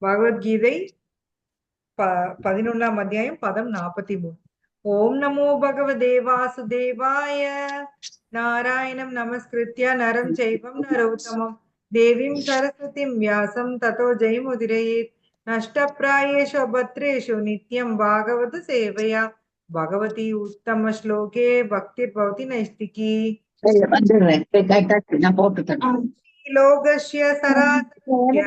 பகவத்கீதை 11ஆம் அத்தியாயம் பதம் 43. ஓம் நமோ பகவதே வாசுதேவாய. நாராயணம் நமஸ்கிருத்ய நரம் சைவம் நரோத்தமம் தேவீம் சரஸ்வதிம் வியாசம் ததோ ஜெயமுதிரயேத். நஷ்டப்ராயேஷு அபத்ரேஷு நித்யம் பாகவத சேவையா பகவதி உத்தம ஸ்லோகே பக்திர்பவதி நைஷ்டிகி. நான் போட்டுட்டேன். லோகஸ்ய சராசரஸ்ய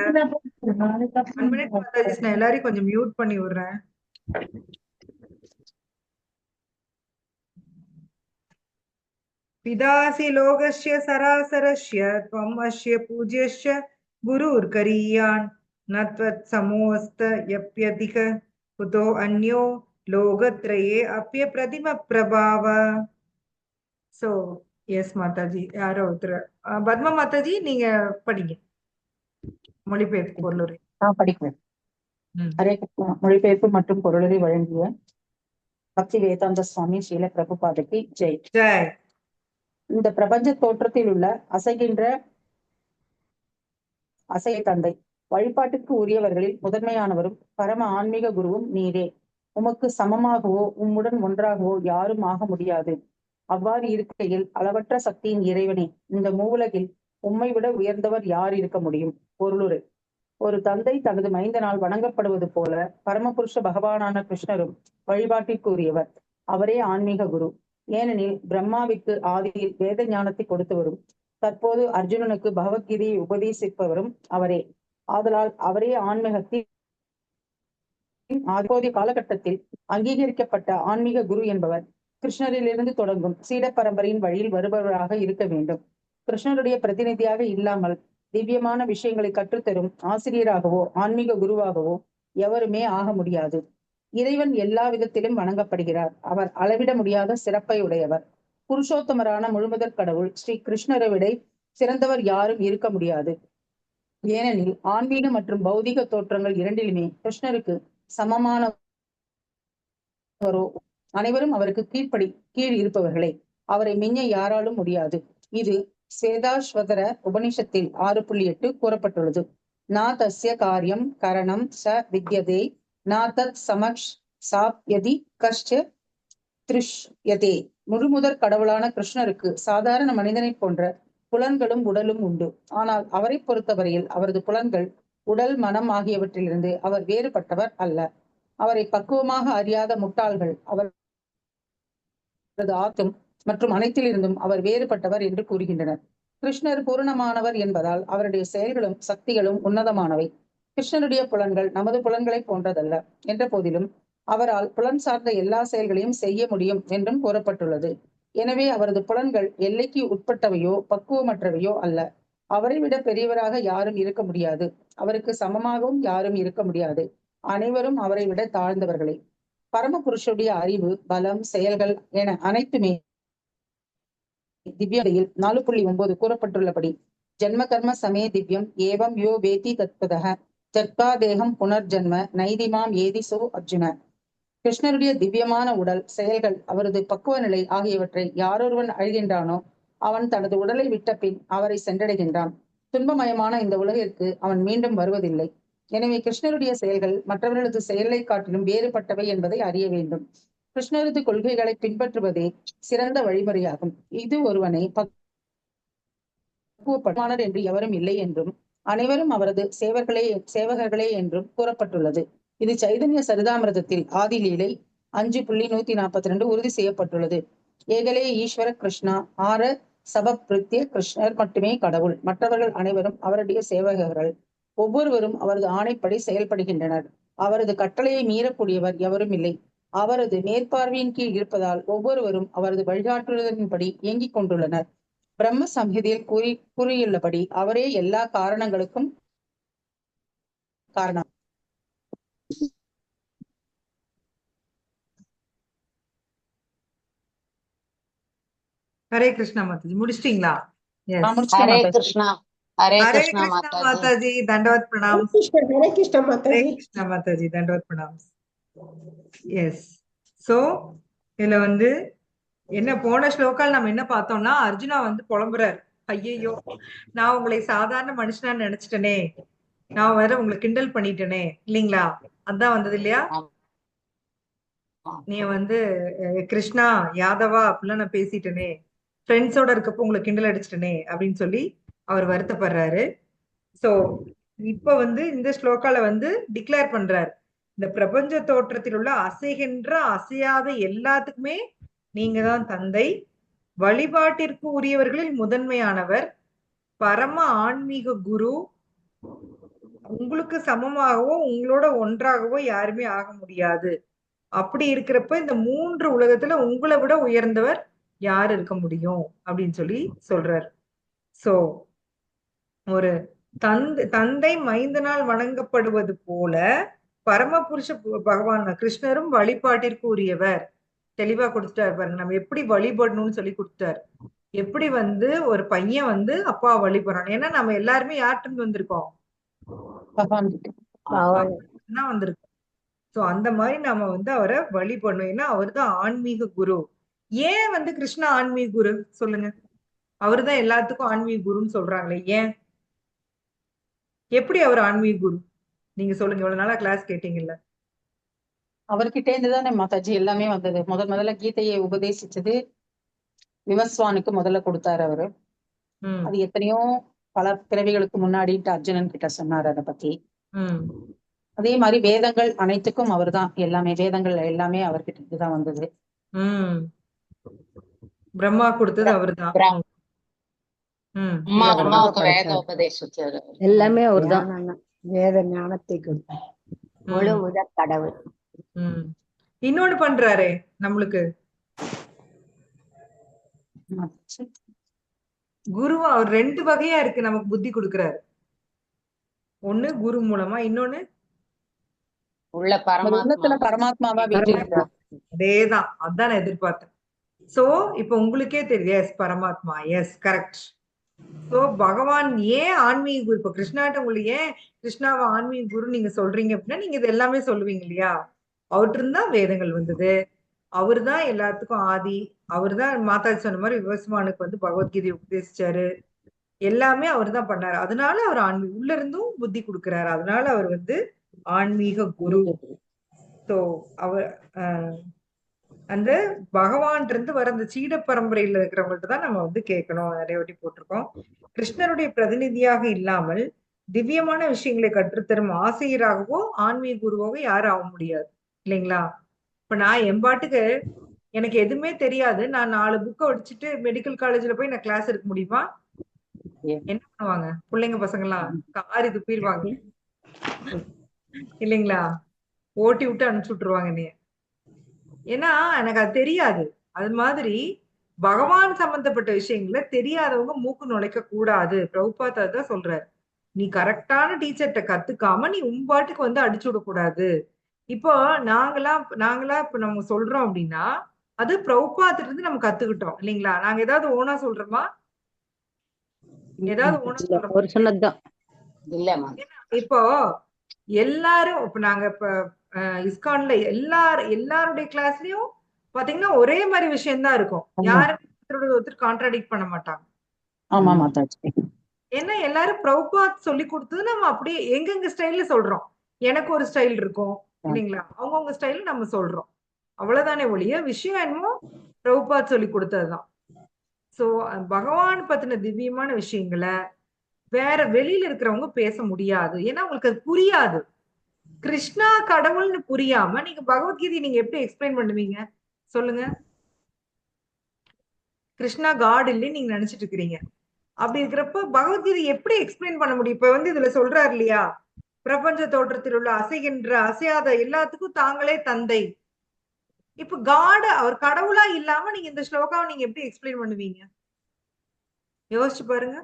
1 minute மாதாஜி, நான் எல்லாரையும் கொஞ்சம் மியூட் பண்ணி விடுறேன். பிதாசி லோகஸ்ய சராசரஸ்ய த்வம் அஸ்ய பூஜ்யஸ்ய குருர்கரீயான் நத்வத் சமோஸ்த யப்யதிக குதோ அன்யோ லோகத்ரயே அப்ய பிரதிம பிரபாவ. சோ எஸ் மாதாஜி, யாரோ ஒருத்தர் பத்மா மாதாஜி நீங்க படிங்க மொழிபெயர்ப்பு பொருளுரை. படிக்கிறேன். ஹரே கிருஷ்ணா. மொழிபெயர்ப்பு மற்றும் பொருளுரை வழங்கிய பக்தி வேதாந்த சுவாமி ஸ்ரீல பிரபுபாதகி ஜெய். ஜெய். இந்த பிரபஞ்ச தோற்றத்தில் உள்ள அசைய தந்தை, வழிபாட்டுக்கு உரியவர்களில் முதன்மையானவரும் பரம ஆன்மீக குருவும் நீரே. உமக்கு சமமாகவோ உம்முடன் ஒன்றாகவோ யாரும் ஆக முடியாது. அவ்வாறு இருக்கையில் அளவற்ற சக்தியின் இறைவனே, இந்த மூவுலகில் உம்மை விட உயர்ந்தவர் யார் இருக்க முடியும்? பொருளுரை. ஒரு தந்தை தனது மைந்தனால் வணங்கப்படுவது போல பரமபுருஷ பகவானான கிருஷ்ணரும் வழிபாட்டிற்கு உரியவர். அவரே ஆன்மீக குரு. ஏனெனில் பிரம்மாவிற்கு ஆதியில் வேத ஞானத்தை கொடுத்தவரும் தற்போது அர்ஜுனனுக்கு பகவத்கீதையை உபதேசிப்பவரும் அவரே. ஆதலால் அவரே ஆன்மீகத்தில் அப்போதைய காலகட்டத்தில் அங்கீகரிக்கப்பட்ட ஆன்மீக குரு என்பவர் கிருஷ்ணரிலிருந்து தொடங்கும் சீட பரம்பரையின் வழியில் வருபவராக இருக்க வேண்டும். கிருஷ்ணருடைய பிரதிநிதியாக இல்லாமல் திவ்யமான விஷயங்களை கற்றுத்தரும் ஆசிரியராகவோ ஆன்மீக குருவாகவோ எவருமே ஆக முடியாது. இறைவன் எல்லா விதத்திலும் வணங்கப்படுகிறார். அவர் அளவிட முடியாத சிறப்பை உடையவர். புருஷோத்தமரான முழுமுதற் கடவுள் ஸ்ரீ கிருஷ்ணரை விட சிறந்தவர் யாரும் இருக்க முடியாது. ஏனெனில் ஆன்மீக மற்றும் பௌதிக தோற்றங்கள் இரண்டிலுமே கிருஷ்ணருக்கு சமமானவரோ அனைவரும் அவருக்கு கீழ் இருப்பவர்களே. அவரை மிஞ்ச யாராலும் முடியாது. இது ஸ்வேதாஸ்வதர உபனிஷத்தில் 6.8 கூறப்பட்டுள்ளது. நா தஸ்ய காரியம் கரணம் ச வித்யதே நா தத் சமக்ஷ் சாப்யதி கஷ்ட திருஷ்யதே. முழுமுதற் கடவுளான கிருஷ்ணருக்கு சாதாரண மனிதனை போன்ற புலன்களும் உடலும் உண்டு. ஆனால் அவரை பொறுத்தவரையில் அவரது புலன்கள், உடல், மனம் ஆகியவற்றிலிருந்து அவர் வேறுபட்டவர் அல்ல. அவரை பக்குவமாக அறியாத முட்டாள்கள் அவரது ஆத்தும் மற்றும் அனைத்திலிருந்தும் அவர் வேறுபட்டவர் என்று கூறுகின்றனர். கிருஷ்ணர் பூரணமானவர் என்பதால் அவருடைய செயல்களும் சக்திகளும் உன்னதமானவை. கிருஷ்ணருடைய புலன்கள் நமது புலன்களை போன்றதல்ல என்ற போதிலும் அவரால் புலன் சார்ந்த எல்லா செயல்களையும் செய்ய முடியும் என்றும் கூறப்பட்டுள்ளது. எனவே அவரது புலன்கள் எல்லைக்கு உட்பட்டவையோ பக்குவமற்றவையோ அல்ல. அவரை விட பெரியவராக யாரும் இருக்க முடியாது. அவருக்கு சமமாகவும் யாரும் இருக்க முடியாது. அனைவரும் அவரை விட தாழ்ந்தவர்களே. பரமபுருஷருடைய அறிவு, பலம், செயல்கள் என அனைத்துமே திவ்யதையில் 4.9 கூறப்பட்டுள்ளபடி ஜென்ம கர்ம சமே திவ்யம் ஏவம் யோ வேதி தத்பதக ஜத்பா தேகம் புனர்ஜன்ம நைதிமாம் ஏதிசோ அர்ஜுன. கிருஷ்ணருடைய திவ்யமான உடல், செயல்கள், அவரது பக்குவ நிலை ஆகியவற்றை யாரொருவன் அழிகின்றானோ அவன் தனது உடலை விட்ட பின் அவரை சென்றடைகின்றான். துன்பமயமான இந்த உலகிற்கு அவன் மீண்டும் வருவதில்லை. எனவே கிருஷ்ணருடைய செயல்கள் மற்றவர்களது செயலை காட்டிலும் வேறுபட்டவை என்பதை அறிய வேண்டும். கிருஷ்ணரது கொள்கைகளை பின்பற்றுவதே சிறந்த வழிமுறையாகும். இது ஒருவனை பக்குவப்படுவானர் என்று எவரும் இல்லை என்றும் அனைவரும் அவரது சேவகர்களே என்றும் கூறப்பட்டுள்ளது. இது சைதன்ய சரிதாமிரதத்தில் ஆதிலீலை 5.142 உறுதி செய்யப்பட்டுள்ளது. ஏகலே ஈஸ்வர கிருஷ்ணா ஆர சபப்ரித்ய கிருஷ்ணர் மட்டுமே கடவுள். மற்றவர்கள் அனைவரும் அவருடைய சேவகர்கள். ஒவ்வொருவரும் அவரது ஆணைப்படி செயல்படுகின்றனர். அவரது கட்டளையை மீறக்கூடியவர் எவரும் இல்லை. அவரது மேற்பார்வையின் கீழ் இருப்பதால் ஒவ்வொருவரும் அவரது வழிகாட்டுதலின்படி இயங்கிக் கொண்டுள்ளனர். பிரம்ம சம்ஹிதையில் கூறியுள்ளபடி அவரே எல்லா காரணங்களுக்கும் காரணம். ஹரே கிருஷ்ணா மாதாஜி, முடிச்சிட்டீங்களா? ஹரே கிருஷ்ணா. ஹரே ஹரே கிருஷ்ணா கிருஷ்ணா மாதாஜி. மாதாஜி, தண்டவத் பிரணாம். ஹரே கிருஷ்ணா ஹரே மாதாஜி. கிருஷ்ணா மாதாஜி, தண்டவத் பிரணாம். எஸ். சோ இதுல என்ன போன ஸ்லோக்கால் நம்ம என்ன பார்த்தோம்னா, அர்ஜுனா புலம்புறாரு. ஐயையோ, நான் உங்களை சாதாரண மனுஷனா நினைச்சிட்டனே. நான் வேற உங்களை கிண்டல் பண்ணிட்டேனே இல்லைங்களா? அதான் வந்தது இல்லையா? நீ வந்து கிருஷ்ணா யாதவா அப்படிலாம் நான் பேசிட்டேனே, ஃப்ரெண்ட்ஸோட இருக்கப்போ உங்களை கிண்டல் அடிச்சிட்டேனே அப்படின்னு சொல்லி அவர் வருத்தப்படுறாரு. சோ இப்ப வந்து இந்த ஸ்லோகால வந்து டிக்ளேர் பண்றாரு, இந்த பிரபஞ்ச தோற்றத்தில் உள்ள அசைகின்ற அசையாத எல்லாத்துக்குமே நீங்க தான் தந்தை, வழிபாட்டிற்கு உரியவர்களில் முதன்மையானவர், பரம ஆன்மீக குரு, உங்களுக்கு சமமாகவோ உங்களோட ஒன்றாகவோ யாருமே ஆக முடியாது. அப்படி இருக்கிறப்ப இந்த 3 உலகத்துல உங்களை விட உயர்ந்தவர் யார் இருக்க முடியும் அப்படின்னு சொல்லி சொல்றாரு. சோ ஒரு தந்தை மைந்தனால் வணங்கப்படுவது போல பரமபுருஷ பகவான் கிருஷ்ணரும் வழிபாட்டிற்கு உரியவர். தெளிவா கொடுத்துட்டாரு பாருங்க, நம்ம எப்படி வழிபடணும்னு சொல்லி கொடுத்துட்டாரு. எப்படி வந்து ஒரு பையன் வந்து அப்பா வழிபடுறான். ஏன்னா நம்ம எல்லாருமே யார்கிட்ட வந்திருக்கோம்? பகவான் தான் வந்திருக்கோம். சோ அந்த மாதிரி நாம வந்து அவரை வழிபடணும். ஏன்னா அவர் தான் ஆன்மீக குரு. ஏன் வந்து கிருஷ்ணா ஆன்மீக குரு சொல்லுங்க? அவருதான் எல்லாத்துக்கும் ஆன்மீக குருன்னு சொல்றாங்களே, ஏன்? எப்படி அவர் ஆன்மீக குரு? நீங்க சொல்லுங்க. இவ்வளவு நாளா கிளாஸ் கேட்டீங்கல்ல. அவர்கிட்ட இருந்துதானே மாதாஜி எல்லாமே வந்தது. முதல்ல கீதையை உபதேசிச்சது விவஸ்வானுக்கு முதல்ல கொடுத்தாரு அவரு. அது எத்தனையோ பல பிறவிகளுக்கு முன்னாடிட்டு அர்ஜுனன் கிட்ட சொன்னாரு அதை பத்தி. அதே மாதிரி வேதங்கள் அனைத்துக்கும் அவர் தான் எல்லாமே, வேதங்கள் எல்லாமே அவர்கிட்ட இருந்துதான் வந்தது. பிரம்மா கொடுத்தது அவர்தான். அம்மாவுக்கு வேத உபதேசிச்சாரு. எல்லாமே அவர்தான் வேத ஞானத்தை கொடுத்தார். முழு முதற் கடவுள். இன்னொன்னு பண்றாரே நம்மளுக்கு, குருவா அவர் 2 வகையா இருக்கு நமக்கு புத்தி கொடுக்கிறாரு. ஒண்ணு குரு மூலமா, இன்னொன்னு உள்ள பரமாத்மாவா வீட்டிருக்கிறார். அதேதான், அதான் நான் எதிர்பார்த்தேன். சோ இப்ப உங்களுக்கே தெரியும், எஸ் பரமாத்மா, எஸ் கரெக்ட். சோ பகவான் ஏன் ஆன்மீக குரு? இப்ப கிருஷ்ணாட்ட உங்களுக்கு ஏன் கிருஷ்ணாவை ஆன்மீக குரு நீங்க சொல்றீங்க அப்படின்னா, நீங்க இது எல்லாமே சொல்லுவீங்க இல்லையா? அவர்கிட்ட இருந்தா வேதங்கள் வந்தது, அவரு தான் எல்லாத்துக்கும் ஆதி, அவரு தான் மாதாஜி சொன்ன மாதிரி விவஸ்வானுக்கு வந்து பகவத்கீதை உபதேசிச்சாரு, எல்லாமே அவர் தான் பண்ணாரு. அதனால அவர் ஆன்மீக உள்ள இருந்தும் புத்தி கொடுக்கிறாரு. அதனால அவர் வந்து ஆன்மீக குரு. சோ அவர் அந்த பகவான் இருந்து வர அந்த சீட பரம்பரையில இருக்கிறவங்கள்ட்ட தான் நம்ம வந்து கேட்கணும். நிறைய வாட்டி போட்டிருக்கோம். கிருஷ்ணருடைய பிரதிநிதியாக இல்லாமல் திவ்யமான விஷயங்களை கற்றுத்தரும் ஆசிரியராகவோ ஆன்மீக குருவாகவோ யாரும் ஆக முடியாது இல்லைங்களா? இப்ப நான் என் பாட்டுக்கு எனக்கு எதுவுமே தெரியாது, நான் 4 புக்கை வச்சுட்டு மெடிக்கல் காலேஜ்ல போய் நான் கிளாஸ் எடுக்க முடியுமா? என்ன பண்ணுவாங்க பிள்ளைங்க பசங்க எல்லாம்? காரி துப்பிடுவாங்க இல்லைங்களா? ஓட்டி விட்டு அனுப்பிச்சு விட்டுருவாங்க நீ. ஏன்னா எனக்கு அது தெரியாது. அது மாதிரி பகவான் சம்பந்தப்பட்ட விஷயங்கள தெரியாதவங்க மூக்கு நுழைக்க கூடாது. பிரபுபாத் தான் சொல்றாரு, நீ கரெக்டான டீச்சர்கிட்ட கத்துக்காம நீ உம்பாட்டுக்கு வந்து அடிச்சு விடக்கூடாது. இப்போ நாங்களா இப்ப நம்ம சொல்றோம் அப்படின்னா அது பிரபுபாத் இருந்து நம்ம கத்துக்கிட்டோம் இல்லைங்களா? நாங்க ஏதாவது ஓனா சொல்றோமா? ஏதாவது ஓனா சொல்றோமா? இப்போ எல்லாரும் இப்ப நாங்க இப்ப இஸ்கான்ல எல்லாருடைய கிளாஸ்லயும் பாத்தீங்கன்னா ஒரே மாதிரி விஷயம் தான் இருக்கும். யாரும் ஒருத்தர் கான்ட்ராடிக்ட் பண்ண மாட்டாங்க. ஆமா மாதாஜி. ஏன்னா எல்லாரும் பிரபுபாத் சொல்லி கொடுத்தது நம்ம அப்படியே எங்க ஸ்டைல்ல சொல்றோம். எனக்கு ஒரு ஸ்டைல் இருக்கும் இல்லைங்களா? அவங்கவுங்க ஸ்டைல்ல நம்ம சொல்றோம். அவ்வளவுதானே ஒழிய விஷயம் என்னமோ பிரபுபாத் சொல்லி கொடுத்ததுதான். சோ பகவான் பத்தின திவ்யமான விஷயங்களை வேற வெளியில இருக்கிறவங்க பேச முடியாது. ஏன்னா உங்களுக்கு அது புரியாது. கிருஷ்ணா கடவுள்னு புரியாம நீங்க பகவத்கீதை நீங்க எப்படி எக்ஸ்பிளைன் பண்ணுவீங்க சொல்லுங்க? கிருஷ்ணா காட் இல்லைன்னு நீங்க நினைச்சிட்டு இருக்கிறீங்க. அப்படி இருக்கிறப்ப பகவத்கீதை எப்படி எக்ஸ்பிளைன் பண்ண முடியும்? இப்ப வந்து இதுல சொல்றாரு இல்லையா, பிரபஞ்ச தோற்றத்தில் உள்ள அசைகின்ற அசையாத எல்லாத்துக்கும் தாங்களே தந்தை. இப்ப காட் அவர் கடவுளா இல்லாம நீங்க இந்த ஸ்லோகாவை நீங்க எப்படி எக்ஸ்பிளைன் பண்ணுவீங்க? யோசிச்சு பாருங்க.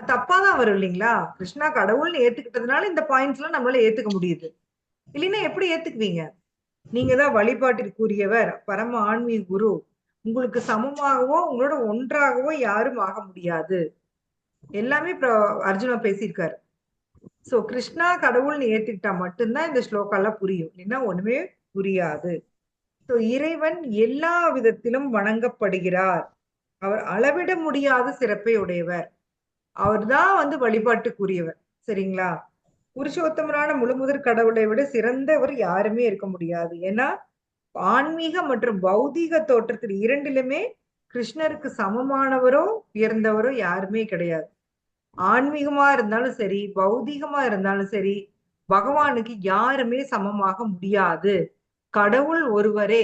தப்பாதான் வரும் இல்லைங்களா? கிருஷ்ணா கடவுள்னு ஏத்துக்கிட்டதுனால இந்த பாயிண்ட்ஸ் எல்லாம் நம்மளால ஏத்துக்க முடியுது. இல்லைன்னா எப்படி ஏத்துக்குவீங்க? நீங்க தான் வழிபாட்டிற்குரியவர், பரம ஆன்மீக குரு, உங்களுக்கு சமமாகவோ உங்களோட ஒன்றாகவோ யாரும் ஆக முடியாது. எல்லாமே அர்ஜுனா பேசியிருக்காரு. சோ கிருஷ்ணா கடவுள்னு ஏத்துக்கிட்டா மட்டும்தான் இந்த ஸ்லோகாலாம் புரியும், இல்லைன்னா ஒண்ணுமே புரியாது. சோ இறைவன் எல்லா விதத்திலும் வணங்கப்படுகிறார். அவர் அளவிட முடியாத சிறப்பை உடையவர். அவர்தான் வந்து வழிபாட்டுக்குரியவர். சரிங்களா? புருஷோத்தமரான முழுமுதற் கடவுளை விட சிறந்தவர் யாருமே இருக்க முடியாது. ஏன்னா ஆன்மீக மற்றும் பௌதீக தோற்றத்தில் இரண்டிலுமே கிருஷ்ணருக்கு சமமானவரோ உயர்ந்தவரோ யாருமே கிடையாது. ஆன்மீகமா இருந்தாலும் சரி, பௌதீகமா இருந்தாலும் சரி, பகவானுக்கு யாருமே சமமாக முடியாது. கடவுள் ஒருவரே.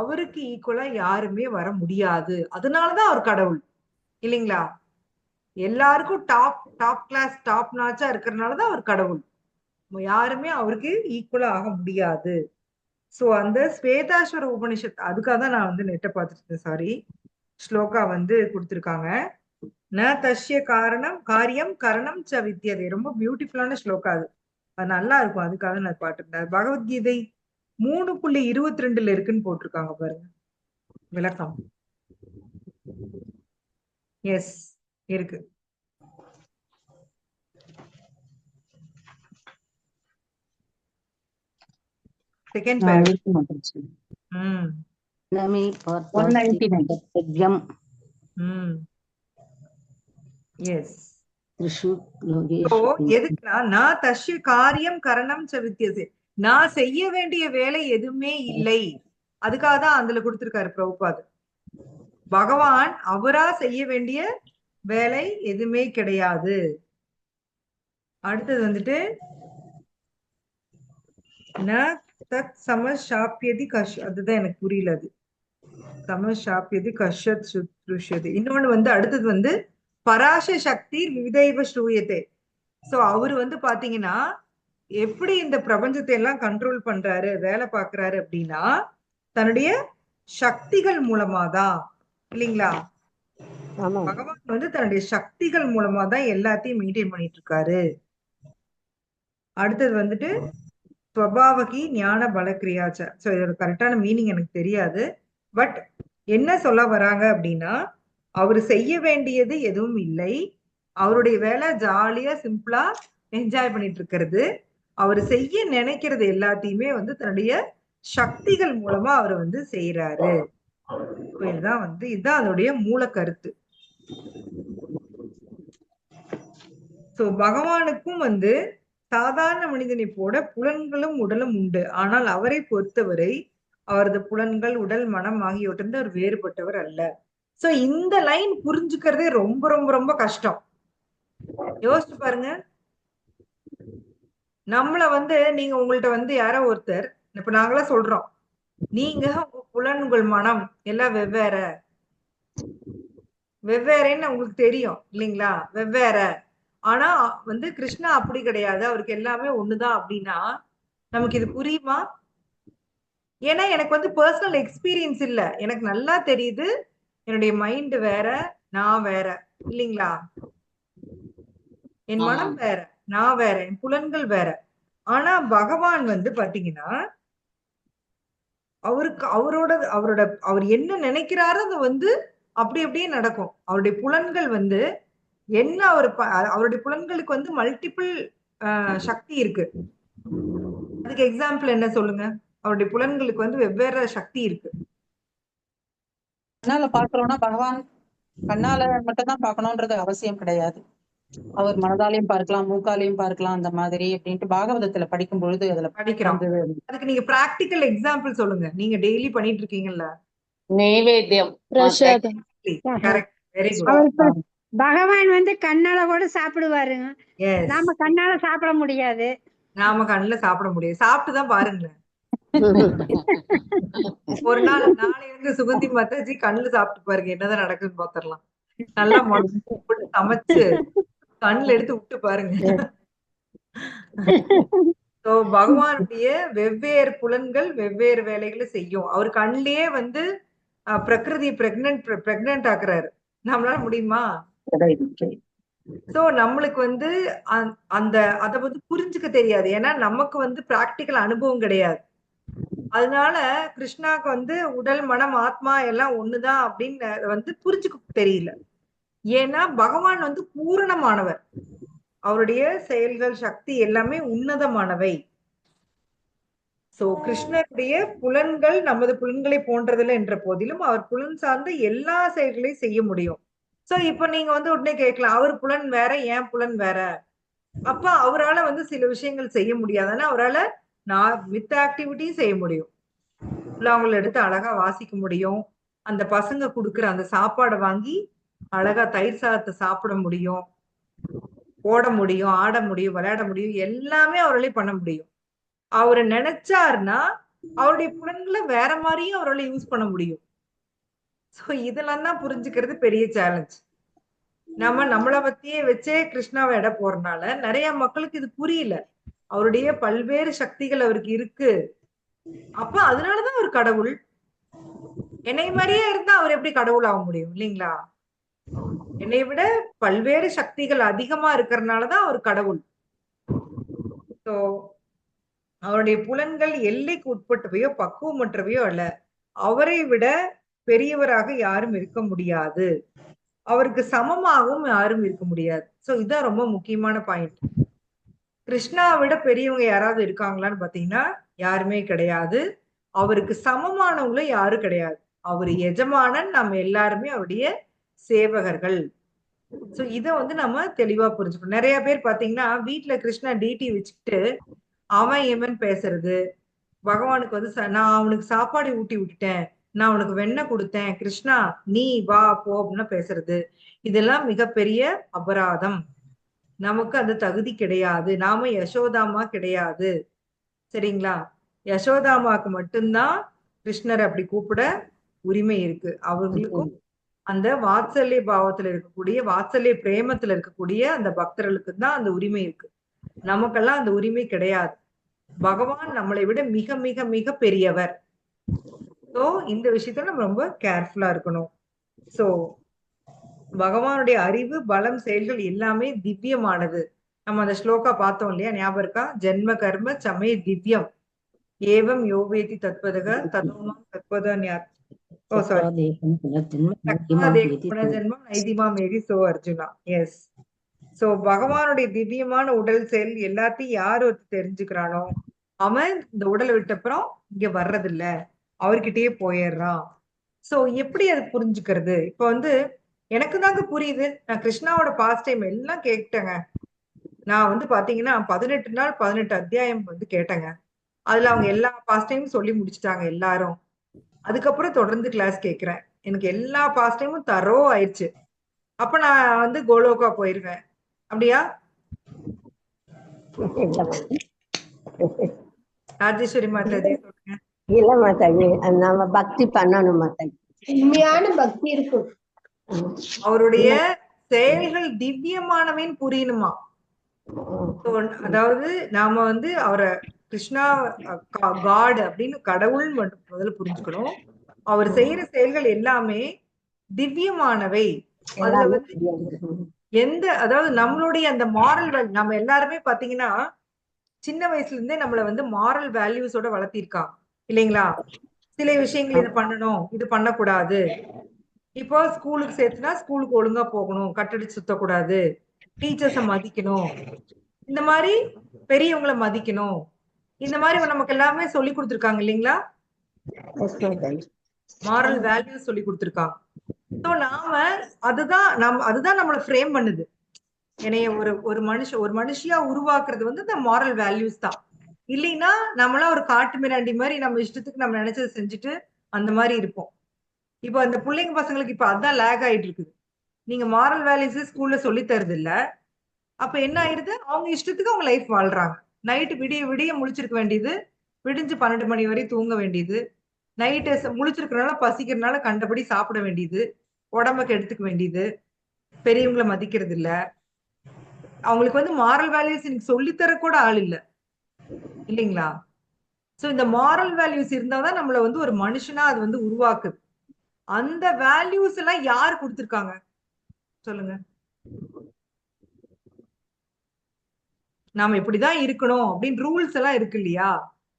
அவருக்கு ஈக்குவலா யாருமே வர முடியாது. அதனாலதான் அவர் கடவுள். இல்லைங்களா? எல்லாருக்கும் டாப் கிளாஸ் டாப் நாச்சா இருக்கிறதுனாலதான் அவர் கடவுள். யாருமே அவருக்கு ஈக்குவலா ஆக முடியாது. சோ அந்த ஸ்வேதாஸ்வர உபனிஷத் அதுக்காக தான் நான் வந்து நெட்டை பார்த்துட்டு இருந்தேன். சாரி, ஸ்லோகா வந்து கொடுத்திருக்காங்க. ந தஸ்ய காரியம் கரணம் ச வித்யதே. ரொம்ப பியூட்டிஃபுல்லான ஸ்லோகா அது. அது நல்லா இருக்கும். அதுக்காக நான் பாட்டுருந்தேன். பகவத்கீதை 3.22 இருக்குன்னு போட்டிருக்காங்க பாருங்க விளக்கம். எஸ், இருக்கு. செகண்ட் நான் பேர். இருக்கு மாட்டேன். நமே 199. பார்த்தவ்யம் ம் எஸ். த்ரிஷு So, லோகேஷு எதுக்குன்னா நான் தஸ்ய காரியம் கரணம் ச வித்யதே. நான் செய்ய வேண்டிய வேலை எதுவுமே இல்லை. அதுக்காக தான் அதுல கொடுத்திருக்காரு பிரபுபாத். பகவான் அவரா செய்ய வேண்டிய வேலை எதுவுமே கிடையாது. அடுத்தது வந்துட்டு ந தத் சமஷாப்யதி அதுதான் எனக்கு புரியல. அது சமஷாப்யதி கஷ்யத் சுத்ருஷ்யது. இன்னொன்னு வந்து அடுத்தது வந்து பராச சக்தி விதைவ ஸ்ரூயத்தே. சோ அவரு வந்து பாத்தீங்கன்னா எப்படி இந்த பிரபஞ்சத்தை எல்லாம் கண்ட்ரோல் பண்றாரு, வேலை பாக்குறாரு அப்படின்னா தன்னுடைய சக்திகள் மூலமா தான். இல்லைங்களா? ஆமா பகவான் வந்து தன்னுடைய சக்திகள் மூலமா தான் எல்லாத்தையும் மெயின்டைன் பண்ணிட்டு இருக்காரு. அடுத்தது வந்துட்டு ஸ்வபாவகி ஞான பலக்கிரியாச்ச. சோ இதோட கரெக்டான மீனிங் எனக்கு தெரியாது. பட் என்ன சொல்ல வராங்க அப்படின்னா அவரு செய்ய வேண்டியது எதுவும் இல்லை. அவருடைய வேலை ஜாலியா சிம்பிளா என்ஜாய் பண்ணிட்டு இருக்கிறது. அவர் செய்ய நினைக்கிறது எல்லாத்தையுமே வந்து தன்னுடைய சக்திகள் மூலமா அவர் வந்து செய்யறாரு. இதுதான் வந்து இதுதான் அதோடைய மூல கருத்து. சோ பகவானுக்கும் வந்து சாதாரண மனிதனை போல புலன்களும் உடலும் உண்டு. ஆனால் அவரை பொறுத்தவரை அவரது புலன்கள் உடல் மனம் ஆகியவற்றிலிருந்து அவர் வேறுபட்டவர் அல்ல. சோ இந்த லைன் புரிஞ்சுக்கிறதே ரொம்ப ரொம்ப ரொம்ப கஷ்டம். யோசிச்சு பாருங்க. நம்மள வந்து நீங்க உங்கள்ட்ட வந்து யாரோ ஒருத்தர் இப்ப நாங்களாம் சொல்றோம், நீங்க உங்க புலன் உங்கள் மனம் எல்லாம் வெவ்வேறேன்னு உங்களுக்கு தெரியும் இல்லைங்களா? வெவ்வேற. ஆனா வந்து கிருஷ்ணா அப்படி கிடையாது, அவருக்கு எல்லாமே ஒண்ணுதான் அப்படின்னா நமக்கு இது புரியுமா? ஏன்னா எனக்கு வந்து பர்சனல் எக்ஸ்பீரியன்ஸ் இல்ல. எனக்கு நல்லா தெரியுது என்னுடைய மைண்ட் வேற, நான் வேற. இல்லைங்களா? என் மனம் ஆமாம். வேற, நான் வேற, என் புலன்கள் வேற. ஆனா பகவான் வந்து பாத்தீங்கன்னா அவருக்கு அவர் என்ன நினைக்கிறாரோ அது வந்து அப்படி அப்படியே நடக்கும். அவருடைய புலன்கள் வந்து என்ன அவருடைய புலன்களுக்கு வந்து மல்டிபிள் சக்தி இருக்கு. அதுக்கு எக்ஸாம்பிள் என்ன சொல்லுங்க? அவருடைய புலன்களுக்கு வந்து வெவ்வேறு சக்தி இருக்கு. கண்ணால பாக்குறோம்னா பகவான் கண்ணால மட்டும் தான் பார்க்கணும்ன்றது அவசியம் கிடையாது. அவர் மனதாலையும் பார்க்கலாம், மூக்காலையும் பார்க்கலாம், அந்த மாதிரி அப்படின்ட்டு பாகவதத்துல படிக்கும் பொழுது அதுல படிக்கிறோம். வந்து அதுக்கு நீங்க பிராக்டிக்கல் எக்ஸாம்பிள் சொல்லுங்க. நீங்க டெய்லி பண்ணிட்டு இருக்கீங்கல்ல. நைவேத்தியம் பிரசாதம். கரெக்ட். Very good. அவர் இப்ப பகவான் வந்து கண்ணால கூட சாப்பிடுவாருங்க. எஸ். நாம கண்ணால சாப்பிட முடியாது. நாம கண்ணுல சாப்பிட முடியாது. சாப்பிட்டுதான் பாருங்களேன். ஒரு நாள் நாளைல இருந்து சுகந்தி மாதாஜி கண்ணுல சாப்பிட்டு பாருங்க, என்னதான் நடக்குதுன்னு பாத்திரலாம். நல்லா போட்டு சமைச்சு கண்ணுல எடுத்து விட்டு பாருங்க. சோ பகவானுடைய வெவ்வேறு புலன்கள் வெவ்வேறு வேலைகளை செய்யும். அவர் கண்ணிலேயே வந்து பிரகிருதி பிரெக்னன்ட் ஆக்குறாரு. நம்மளால முடியுமா? சோ நம்மளுக்கு வந்து அந்த அத வந்து புரிஞ்சுக்க தெரியாது. ஏன்னா நமக்கு வந்து பிராக்டிக்கல் அனுபவம் கிடையாது. அதனால கிருஷ்ணாக்கு வந்து உடல் மனம் ஆத்மா எல்லாம் ஒண்ணுதான் அப்படின்னு வந்து புரிஞ்சுக்க தெரியல. ஏன்னா பகவான் வந்து பூரணமானவர். அவருடைய செயல்கள் சக்தி எல்லாமே உன்னதமானவை. சோ கிருஷ்ணருடைய புலன்கள் நமது புலன்களை போன்றதில்லை என்ற போதிலும் அவர் புலன் சார்ந்த எல்லா செயல்களையும் செய்ய முடியும். சோ இப்ப நீங்க வந்து உடனே கேட்கலாம், அவர் புலன் வேற, என் புலன் வேற. அப்ப அவரால வந்து சில விஷயங்கள் செய்ய முடியாது. ஆனா அவரால நான் மித்த ஆக்டிவிட்டியும் செய்ய முடியும். புல்லாங்குழல் எடுத்து அழகா வாசிக்க முடியும். அந்த பசங்க குடுக்குற அந்த சாப்பாட வாங்கி அழகா தயிர் சாதத்தை சாப்பிட முடியும். ஓட முடியும், ஆட முடியும், விளையாட முடியும். எல்லாமே அவராலே பண்ண முடியும். அவரு நினைச்சாருன்னா, அவருடைய புலன்களை வேற மாதிரியும் அவரால யூஸ் பண்ண முடியும். சோ இதெல்லாம் தான் புரிஞ்சுக்கிறது பெரிய சேலஞ்ச். நம்ம நம்மள பத்தியே வச்சே கிருஷ்ணாவை எடை போறனால நிறைய மக்களுக்கு இது புரியல. அவருடைய பல்வேறு சக்திகள் அவருக்கு இருக்கு. அப்ப அதனாலதான் அவர் கடவுள். என்னை மாதிரியே இருந்தா அவர் எப்படி கடவுள் ஆக முடியும் இல்லைங்களா? என்னை விட பல்வேறு சக்திகள் அதிகமா இருக்கிறதுனாலதான் அவர் கடவுள். சோ அவருடைய புலன்கள் எல்லைக்கு உட்பட்டவையோ பக்குவமற்றவையோ அல்ல. அவரை விட பெரியவராக யாரும் இருக்க முடியாது. அவருக்கு சமமாகவும் யாரும் இருக்க முடியாது. சோ இதுதான் ரொம்ப முக்கியமான பாயிண்ட். கிருஷ்ணாவை விட பெரியவங்க யாராவது இருக்காங்களான்னு பாத்தீங்கன்னா யாருமே கிடையாது. அவருக்கு சமமானவங்களும் யாரும் கிடையாது. அவரு எஜமானன், நம்ம எல்லாருமே அவருடைய சேவகர்கள். சோ இத வந்து நம்ம தெளிவா புரிஞ்சுக்கணும். நிறைய பேர் பாத்தீங்கன்னா வீட்டுல கிருஷ்ணா டிடி வச்சுக்கிட்டு அவன் இவன் பேசுறது, பகவானுக்கு வந்து நான் அவனுக்கு சாப்பாடு ஊட்டி விட்டுட்டேன், நான் அவனுக்கு வெண்ணெய் கொடுத்தேன், கிருஷ்ணா நீ வா போ அப்படின்னு பேசுறது, இதெல்லாம் மிகப்பெரிய அபராதம். நமக்கு அந்த தகுதி கிடையாது. நாம யசோதாமா கிடையாது. சரிங்களா? யசோதாமாக்கு மட்டும்தான் கிருஷ்ணர் அப்படி கூப்பிட உரிமை இருக்கு. அவங்களுக்கும் அந்த வாத்சல்ய பாவத்துல இருக்கக்கூடிய, வாத்சல்ய பிரேமத்துல இருக்கக்கூடிய அந்த பக்தர்களுக்கு தான் அந்த உரிமை இருக்கு. நமக்கெல்லாம் அந்த உரிமை கிடையாது. பகவான் நம்மளை விட மிக மிக மிக பெரியவர். சோ இந்த விஷயத்துல நம்ம ரொம்ப கேர்ஃபுல்லா இருக்கணும். சோ பகவானுடைய அறிவு, பலம், செயல்கள் எல்லாமே திவ்யமானது. நம்ம அந்த ஸ்லோகா பார்த்தோம் இல்லையா? ஞாபகம் இருக்கா? ஜென்ம கர்ம சமே திவ்யம் ஏவம் யோவேதி தத்வதக ததோமாம் தத்வதன்யாத். ஓ sorry, புனர்ஜென்மம் நைதிமாம் AV so Arjuna. S. So பகவானுடைய திவ்யமான உடல் செயல் எல்லாத்தையும் யார் ஒருத்தர் தெரிஞ்சுக்கிறானோ அவன் இந்த உடலை விட்டப்புறம் இங்க வர்றதில்ல, அவர்கிட்டயே போயிடுறான். சோ எப்படி அது புரிஞ்சுக்கிறது? இப்ப வந்து எனக்கு தாங்க புரியுது. நான் கிருஷ்ணாவோட பாஸ்ட் டைம் எல்லாம் கேட்டேங்க. நான் வந்து பாத்தீங்கன்னா 18 நாள் 18 அத்தியாயம் வந்து கேட்டேங்க. அதுல அவங்க எல்லா பாஸ்ட் டைமும் சொல்லி முடிச்சுட்டாங்க எல்லாரும். அதுக்கப்புறம் தொடர்ந்து கிளாஸ் கேட்கிறேன். எனக்கு எல்லா பாஸ்ட் டைமும் தரோ ஆயிடுச்சு. அப்ப நான் வந்து கோலோகா போயிருவேன். அப்படியா ராஜேஸ்வரி மாதாஜி சொல்லுங்க. இல்ல மாதாஜி, நம்ம பக்தி பண்ணணும் மாதாஜி. உண்மையான பக்தி இருக்கும். அவருடைய செயல்கள் திவ்யமானவன் புரியணுமா? அதாவது நாம வந்து அவரை கிருஷ்ணா காட் அப்படின்னு கடவுள் முதல்ல புரிஞ்சுக்கணும். அவர் செய்யற செயல்கள் எல்லாமே திவ்யமானவை. அதுல வந்து எந்த, அதாவது நம்மளுடைய அந்த மாரல் நம்ம எல்லாருமே பாத்தீங்கன்னா சின்ன வயசுல இருந்தே நம்மள வந்து மாரல் வேல்யூஸோட வளர்த்திருக்காங்க இல்லைங்களா? சில விஷயங்கள் இது பண்ணணும், இது பண்ணக்கூடாது. இப்போ ஸ்கூலுக்கு சேர்த்துனா ஸ்கூலுக்கு ஒழுங்கா போகணும், கட்டடிச்சு சுத்தக்கூடாது, டீச்சர்ஸ மதிக்கணும், இந்த மாதிரி பெரியவங்களை மதிக்கணும், இந்த மாதிரி நமக்கு எல்லாமே சொல்லி கொடுத்துருக்காங்க இல்லைங்களா? மாரல் வேல்யூஸ் சொல்லி கொடுத்துருக்காங்க. ஸோ நாம அதுதான் நம்மளை ஃப்ரேம் பண்ணுது. என்னைய ஒரு மனுஷியா உருவாக்குறது வந்து இந்த மாரல் வேல்யூஸ் தான். இல்லைன்னா நம்மளா ஒரு காட்டு மிராண்டி மாதிரி நம்ம இஷ்டத்துக்கு நம்ம நினைச்சதை செஞ்சுட்டு அந்த மாதிரி இருப்போம். இப்போ அந்த பிள்ளைங்க பசங்களுக்கு இப்ப அதான் லேக் ஆயிட்டு இருக்குது. நீங்க மாரல் வேல்யூஸ் ஸ்கூல்ல சொல்லி தருது இல்ல. அப்ப என்ன ஆயிடுது? அவங்க இஷ்டத்துக்கு அவங்க லைஃப் வாழ்றாங்க. நைட்டு விடிய விடிய முழிச்சிருக்க வேண்டியது, விடிஞ்சு 12 மணி வரை தூங்க வேண்டியது, நைட்டு முழிச்சிருக்கிறனால பசிக்கிறதுனால கண்டபடி சாப்பிட வேண்டியது, உடம்புக்கு எடுத்துக்க வேண்டியது, பெரியவங்களை மதிக்கிறது இல்ல. அவங்களுக்கு வந்து மாரல் வேல்யூஸ் இன்னைக்கு சொல்லித்தர கூட ஆள் இல்ல இல்லைங்களா? சோ இந்த மாரல் வேல்யூஸ் இருந்தாதான் நம்மள வந்து ஒரு மனுஷனா அது வந்து உருவாக்குது. அந்த வேல்யூஸ் எல்லாம் யார் கொடுத்திருக்காங்க சொல்லுங்க? நாம இப்படிதான் இருக்கணும் அப்படின்னு ரூல்ஸ் எல்லாம் இருக்கு இல்லையா?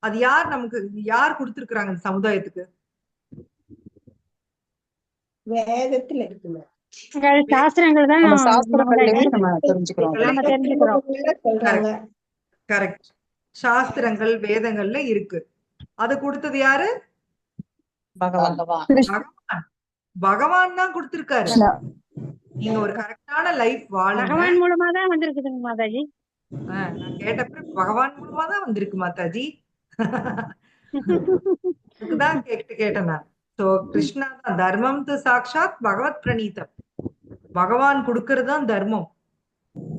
அது யார் கொடுத்திருக்கிறாங்க இந்த சமுதாயத்துக்கு? வேதத்துல இருக்குங்க. சாஸ்திரங்கள் தான் நம்ம சாஸ்திரங்கள்ல நம்ம தெரிஞ்சுக்கிறோம். நாம தெரிஞ்சுக்கிறோம். சொல்றாங்க. கரெக்ட். சாஸ்திரங்கள் வேதங்கள்ல இருக்கு. அது கொடுத்தது யாரு? பகவான். பகவான் தான் கொடுத்திருக்காரு. நீங்க ஒரு கரெக்டான லைஃப் வாழுங்க. பகவான் மூலமா தான் வந்திருக்குதுங்க மாதாஜி. நான் கேட்ட பிறகு பகவான் மூலமா தான் வந்திருக்கு மாதாஜி. அதுக்குதான் கேட்டேன் நான். சோ கிருஷ்ணா தான் தர்மம் து சாக்ஷாத் பகவத் பிரணீதம். பகவான் கொடுக்கறதுதான் தர்மம்.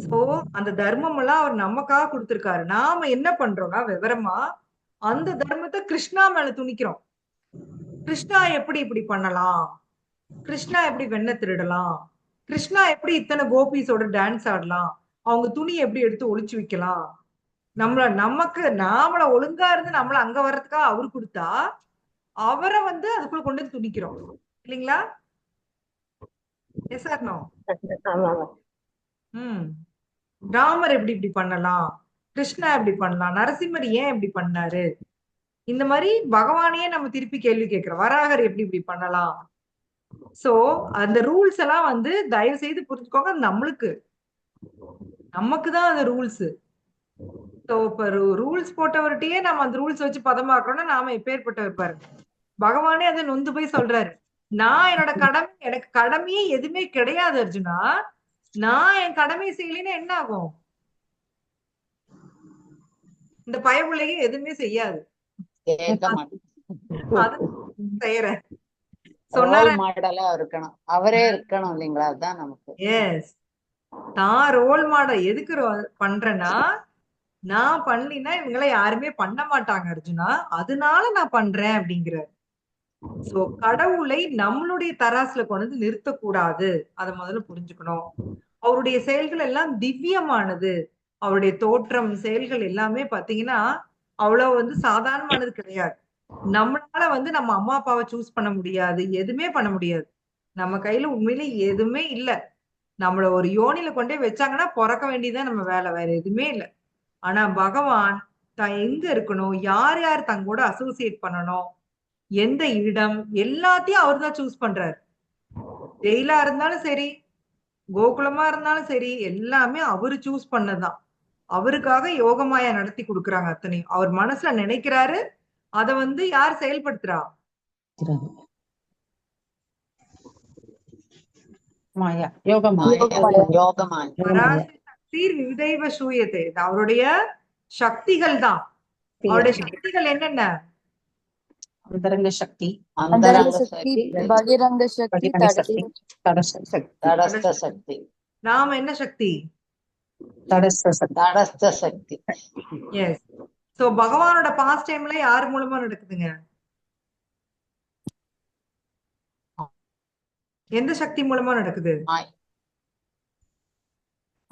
சோ அந்த தர்மம் எல்லாம் அவர் நமக்காக கொடுத்திருக்காரு. நாம என்ன பண்றோம்னா விவரமா அந்த தர்மத்தை கிருஷ்ணா மேல துணிக்கிறோம். கிருஷ்ணா எப்படி இப்படி பண்ணலாம், கிருஷ்ணா எப்படி வெண்ணெய் திருடலாம், கிருஷ்ணா எப்படி இத்தனை கோபிஸோட டான்ஸ் ஆடலாம், அவங்க துணி எப்படி எடுத்து ஒளிச்சு வைக்கலாம், நாமள ஒழுங்கா இருந்து நம்மள அங்க வர்றதுக்காக அவரு கொடுத்தா அவரை வந்து அதுக்குள்ள கொண்டு வந்து துணிக்கிறோம் இல்லைங்களா? S R no? ராமர் எப்படி இப்படி பண்ணலாம், கிருஷ்ணா எப்படி பண்ணலாம், நரசிம்மர் ஏன் இப்படி பண்ணாரு, இந்த மாதிரி பகவானையே நம்ம திருப்பி கேள்வி கேட்கிறோம். வராகர் எப்படி இப்படி பண்ணலாம். சோ அந்த ரூல்ஸ் எல்லாம் வந்து தயவு செய்து புரிஞ்சுக்கோங்க. நமக்கு தான் அந்த ரூல்ஸ். சோ இப்ப ரூல்ஸ் போட்டவர்கிட்டயே நம்ம அந்த ரூல்ஸ் வச்சு பதமாக்குறோம்னா நாம எப்பேற்பட்டவர் பாருங்க. பகவானே அதை நொந்து போய் சொல்றாரு, நான் எனக்கு கடமையே எதுவுமே கிடையாது அர்ஜுனா, நான் என் கடமையை செய்யலைன்னா என்ன ஆகும், இந்த பயவுலையே எதுவுமே செய்யாது, அது செய்யறேன் மாடலா இருக்கணும், அவரே இருக்கணும் இல்லைங்களா? அதுதான் நமக்கு. எஸ், நான் ரோல் மாடல் எதுக்கு பண்றேன்னா, நான் பண்ணலினா இவங்களை யாருமே பண்ண மாட்டாங்க அர்ஜுனா, அதனால நான் பண்றேன் அப்படிங்கிறார். சோ கடவுளை நம்மளுடைய தராசுல கொண்டு வந்து நிறுத்தக்கூடாது, அதை முதல்ல புரிஞ்சுக்கணும். அவருடைய செயல்கள் எல்லாம் திவ்யமானது. அவருடைய தோற்றம் செயல்கள் எல்லாமே பாத்தீங்கன்னா அவ்வளவு வந்து சாதாரணமானது கிடையாது. நம்மளால வந்து நம்ம அம்மா அப்பாவை சூஸ் பண்ண முடியாது, எதுவுமே பண்ண முடியாது. நம்ம கையில உண்மையிலே எதுவுமே இல்ல. நம்மள ஒரு யோனில கொண்டே வச்சாங்கன்னா பிறக்க வேண்டியதுதான் நம்ம வேலை, வேற எதுவுமே இல்லை. ஆனா பகவான் தான் எங்க இருக்கணும், யார் யார் தங்கூட அசோசியேட் பண்ணணும், எந்த இடம், எல்லாத்தையும் அவர் தான் சூஸ் பண்றாரு. ஜெயிலா இருந்தாலும் சரி, கோகுலமா இருந்தாலும் சரி, எல்லாமே அவரு சூஸ் பண்ணதான். அவருக்காக யோகமாயா நடத்தி கொடுக்குறாங்க அத்தனையும். அவர் மனசுல நினைக்கிறாரு, அத வந்து யார் செயல்படுத்துறா? மாயா, யோகமாயா. விதைவ சூயத்தை, அவருடைய சக்திகள் தான். அவருடைய சக்திகள் என்னென்ன? அந்தரங்க சக்தி, பகிரங்க சக்தி, தடஸ்த சக்தி. நாம என்ன சக்தி? தடஸ்த சக்தி. எஸ். சோ பகவானோட பாஸ்ட் டைம்ல யார் மூலமா நடக்குதுங்க? எந்த சக்தி மூலமா நடக்குது?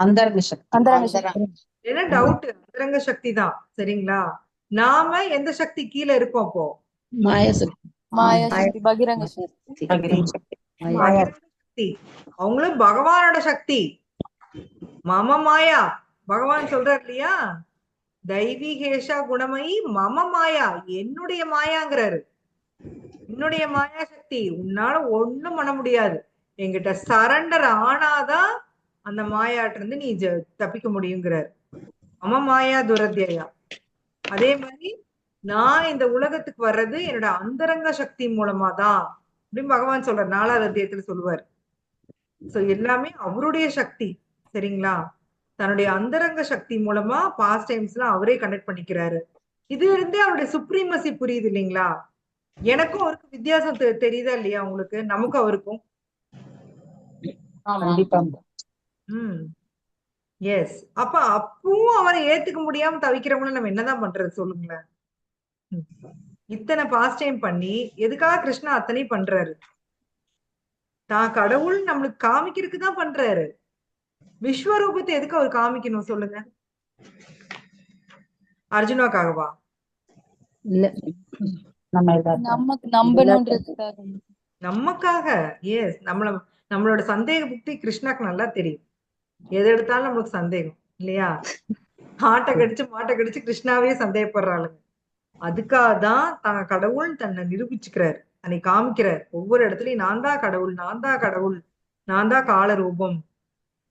அந்தரங்க சக்தி. என்ன டவுட்? அந்தரங்க சக்தி தான், சரிங்களா? நாம எந்த சக்தி கீழே இருக்கோம் அப்போ? மாயாசக்தி, பகிரங்க சக்தி. அவங்களும் பகவானோட சக்தி. மம மாயா, பகவான் சொல்றாரு இல்லையா, தெய்வீகேஷா குணமயி மம மாயா, என்னுடைய மாயாங்கிறாரு. என்னுடைய மாயா சக்தி, உன்னால ஒண்ணும் பண்ண முடியாது, என்கிட்ட சரண்டர் ஆனாதான் அந்த மாயாட்ட இருந்து நீ தப்பிக்க முடியுங்கிறாரு. மம மாயா துரத்தியா. அதே மாதிரி நான் இந்த உலகத்துக்கு வர்றது என்னோட அந்தரங்க சக்தி மூலமா தான் அப்படின்னு பகவான் சொல்றார், 4வது அத்தியாயத்துல சொல்லுவார். சோ எல்லாமே அவருடைய சக்தி, சரிங்களா? தன்னுடைய அந்தரங்க சக்தி மூலமா பாஸ்ட் டைம்ஸ்ல அவரே கனெக்ட் பண்ணிக்கிறாரு. இது இருந்தே அவருடைய சுப்ரீமசி புரியுது இல்லைங்களா? எனக்கும் அவருக்கு வித்தியாசம் தெரியுதா இல்லையா உங்களுக்கு? நமக்கும் அவருக்கும். எஸ். அப்ப அப்பவும் அவரை ஏத்துக்க முடியாம தவிக்கிறவங்கள நம்ம என்னதான் பண்றது சொல்லுங்களேன்? இத்தனை பாஸ்ட் டைம் பண்ணி எதுக்காக கிருஷ்ணா அத்தனை பண்றாரு? தான் கடவுள் நம்மளுக்கு காமிக்கிறதுக்கு தான் பண்றாரு. விஸ்வரூபத்தை எதுக்கு அவர் காமிக்கணும் சொல்லுங்க? அர்ஜுனாக்காகவா? இல்ல, நமக்காக. எஸ். நம்மளோட சந்தேக புக்தி கிருஷ்ணாக்கு நல்லா தெரியும். எது எடுத்தாலும் நம்மளுக்கு சந்தேகம் இல்லையா? ஆட்டை கடிச்சு கிருஷ்ணாவே சந்தேகப்படுறாளுங்க. அதுக்காக தான் தான் கடவுள் தன்னை நிரூபிச்சுக்கிறார், தன்னை காமிக்கிறார். ஒவ்வொரு இடத்துலயும் நான் தான் கடவுள், நான் தான் கடவுள், நான் தான் கால ரூபம்,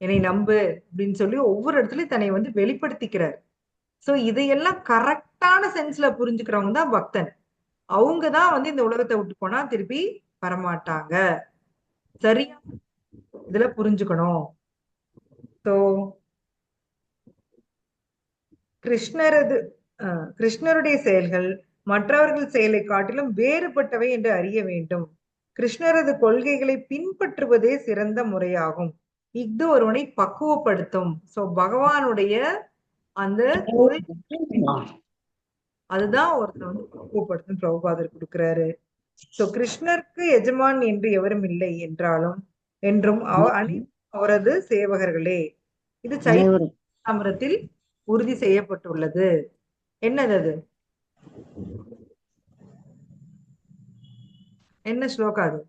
என்னை நம்பு அப்படின்னு சொல்லி ஒவ்வொரு இடத்துலயும் தன்னை வந்து வெளிப்படுத்திக்கிறார். சோ இதையெல்லாம் கரெக்டான சென்ஸ்ல புரிஞ்சுக்கிறவங்க தான் பக்தன். அவங்கதான் வந்து இந்த உலகத்தை விட்டு போனா திருப்பி வரமாட்டாங்க. சரியா? இதுல புரிஞ்சுக்கணும். ஸோ கிருஷ்ணரது கிருஷ்ணருடைய செயல்கள் மற்றவர்கள் செயலை காட்டிலும் வேறுபட்டவை என்று அறிய வேண்டும். கிருஷ்ணரது கொள்கைகளை பின்பற்றுவதே சிறந்த முறையாகும். இது ஒருவனை பக்குவப்படுத்தும். சோ பகவானுடைய அந்த அதுதான் ஒருத்தர் வந்து பக்குவப்படுத்தும் பிரபுபாதர் கொடுக்கிறாரு. சோ கிருஷ்ணருக்கு எஜமான் என்று எவரும் இல்லை என்றும் அவரது சேவகர்களே. இது சைத்தன்யத்தில் உறுதி செய்யப்பட்டுள்ளது. என்னது அது? என்ன ஸ்லோகா அது?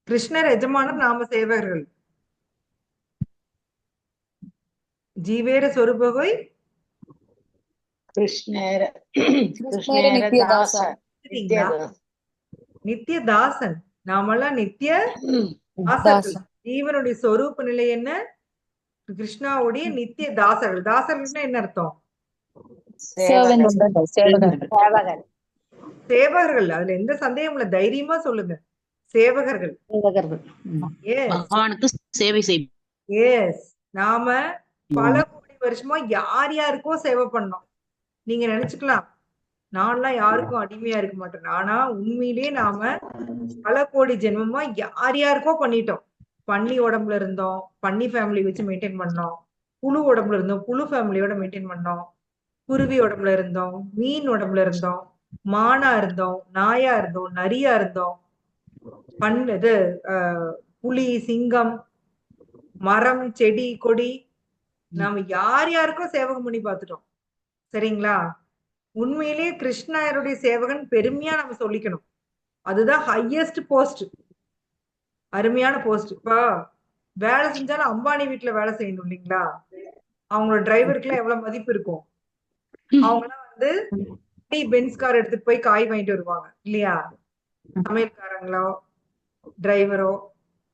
கிருஷ்ணர் எஜமானர், நாம சேவகர்கள். ஜீவேர சொரூபகோய் கிருஷ்ணேர நித்திய தாசன். நாமெல்லாம் நித்திய தாசர்கள். ஜீவனுடைய சொரூப நிலை என்ன? கிருஷ்ணாவுடைய நித்திய தாசர்கள். தாசர்கள்னா என்ன அர்த்தம்? சேவகர்கள். அதுல எந்த சந்தேகம் இல்ல, தைரியமா சொல்லுங்க. சேவகர்கள். சேவை செய்யும். எஸ், நாம பல கோடி வருஷமா யார் யாருக்கோ சேவை பண்ணோம். நீங்க நினைச்சுக்கலாம் நான்லாம் யாருக்கும் அடிமையா இருக்க மாட்டேன். ஆனா உண்மையிலேயே நாம பல கோடி ஜென்மமா யார் யாருக்கோ பண்ணிட்டோம். பன்னி உடம்புல இருந்தோம், பன்னி ஃபேமிலி வச்சு மெயின்டைன் பண்ணோம். புழு உடம்புல இருந்தோம், புழு ஃபேமிலியோட மெயின்டைன் பண்ணோம். குருவி உடம்புல இருந்தோம், மீன் உடம்புல இருந்தோம், மானா இருந்தோம், நாயா இருந்தோம், நரியா இருந்தோம், இது புலி, சிங்கம், மரம், செடி, கொடி, நாம யார் யாருக்கோ சேவகம் பண்ணி பார்த்துட்டோம். சரிங்களா? உண்மையிலேயே கிருஷ்ணருடைய சேவகன் பெருமையா நம்ம சொல்லிக்கணும். அதுதான் ஹையஸ்ட் போஸ்ட், அருமையான போஸ்ட். இப்ப வேலை செஞ்சாலும் அம்பானி வீட்டுல வேலை செய்யணும் இல்லைங்களா? அவங்களோட டிரைவருக்கு எல்லாம் எவ்வளவு மதிப்பு இருக்கும். அவங்க எல்லாம் வந்து பென்ஸ் கார் எடுத்துட்டு போய் காய் வாங்கிட்டு வருவாங்க இல்லையா? சமையல்காரங்களோ டிரைவரோ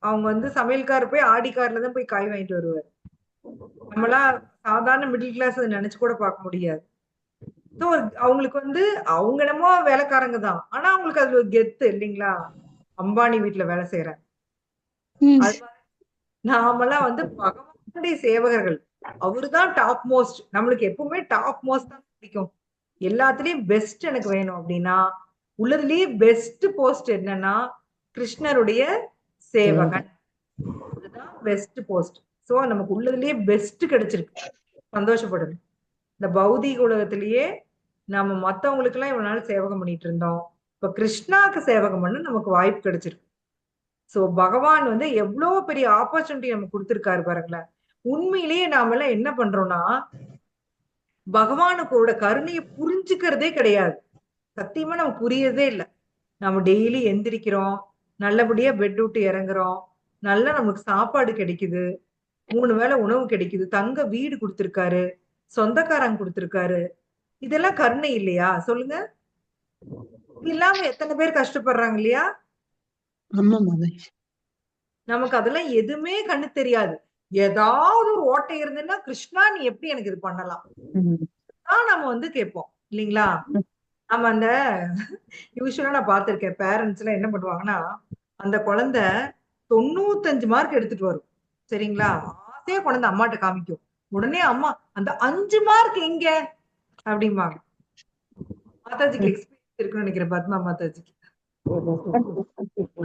அவங்க வந்து சமையல்கார் போய் ஆடி கார்ல தான் போய் காய் வாங்கிட்டு வருவாரு. நம்மளாம் சாதாரண மிடில் கிளாஸ் நினைச்சு கூட பார்க்க முடியாது. அவங்களுக்கு வந்து அவங்க என்னமோ வேலைக்காரங்க தான், ஆனா அவங்களுக்கு அதுல ஒரு கெத்து இல்லைங்களா? அம்பானி வீட்டுல வேலை செய்யறேன். நாமெல்லாம் வந்து பகவானுடைய சேவகர்கள். அவருதான் டாப் மோஸ்ட். நம்மளுக்கு எப்பவுமே டாப் மோஸ்ட் தான் பிடிக்கும். எல்லாத்துலயும் பெஸ்ட் எனக்கு வேணும் அப்படின்னா உள்ளதுலயே பெஸ்ட் போஸ்ட் என்னன்னா கிருஷ்ணருடைய சேவகன். அதுதான் பெஸ்ட் போஸ்ட். சோ நமக்கு உள்ளதுலயே பெஸ்ட் கிடைச்சிருக்கு, சந்தோஷப்படணும். இந்த பௌதிக உலகத்திலேயே நம்ம மத்தவங்களுக்கு எல்லாம் இவ்வளவு நாள் சேவகம் பண்ணிட்டு இருந்தோம். இப்ப கிருஷ்ணாக்கு சேவகம் பண்ண நமக்கு வாய்ப்பு கிடைச்சிருக்கு. சோ பகவான் வந்து எவ்வளவு பெரிய ஆப்பர்ச்சுனிட்டி நமக்கு கொடுத்திருக்காரு பாருங்களேன். உண்மையிலேயே நாம எல்லாம் என்ன பண்றோம்னா பகவானுக்கோட கருணையை புரிஞ்சுக்கிறதே கிடையாது. சத்தியமா நமக்கு புரியறதே இல்லை. நம்ம டெய்லி எந்திரிக்கிறோம், நல்லபடியா பெட் விட்டு இறங்குறோம், நல்லா நமக்கு சாப்பாடு கிடைக்குது, 3 வேளை உணவு கிடைக்குது, தங்க வீடு கொடுத்திருக்காரு, சொந்தக்காரங்க கொடுத்திருக்காரு. இதெல்லாம் கருணை இல்லையா? சொல்லுங்க. இல்லாம எத்தனை பேர் கஷ்டப்படுறாங்க இல்லையா? நமக்கு அதெல்லாம் எதுவுமே கண்ணு தெரியாது. ஏதாவது ஒரு ஓட்டை இருந்ததுன்னா கிருஷ்ணா நீ எப்படி எனக்கு இது பண்ணலாம் நம்ம வந்து கேட்போம் இல்லைங்களா? நம்ம அந்த யூஸ்வலா நான் பார்த்திருக்கேன், பேரண்ட்ஸ் எல்லாம் என்ன பண்ணுவாங்கன்னா அந்த குழந்தை 95 மார்க் எடுத்துட்டு வரும். சரிங்களா? ஆசையா குழந்தை அம்மாட்ட காமிக்கும். உடனே அம்மா அந்த 5 மார்க் எங்க அப்படிம்பாங்க. மாதாஜிக்கு எக்ஸ்பீரியன்ஸ் இருக்குன்னு நினைக்கிறேன், பத்மா மாதாஜிக்கு.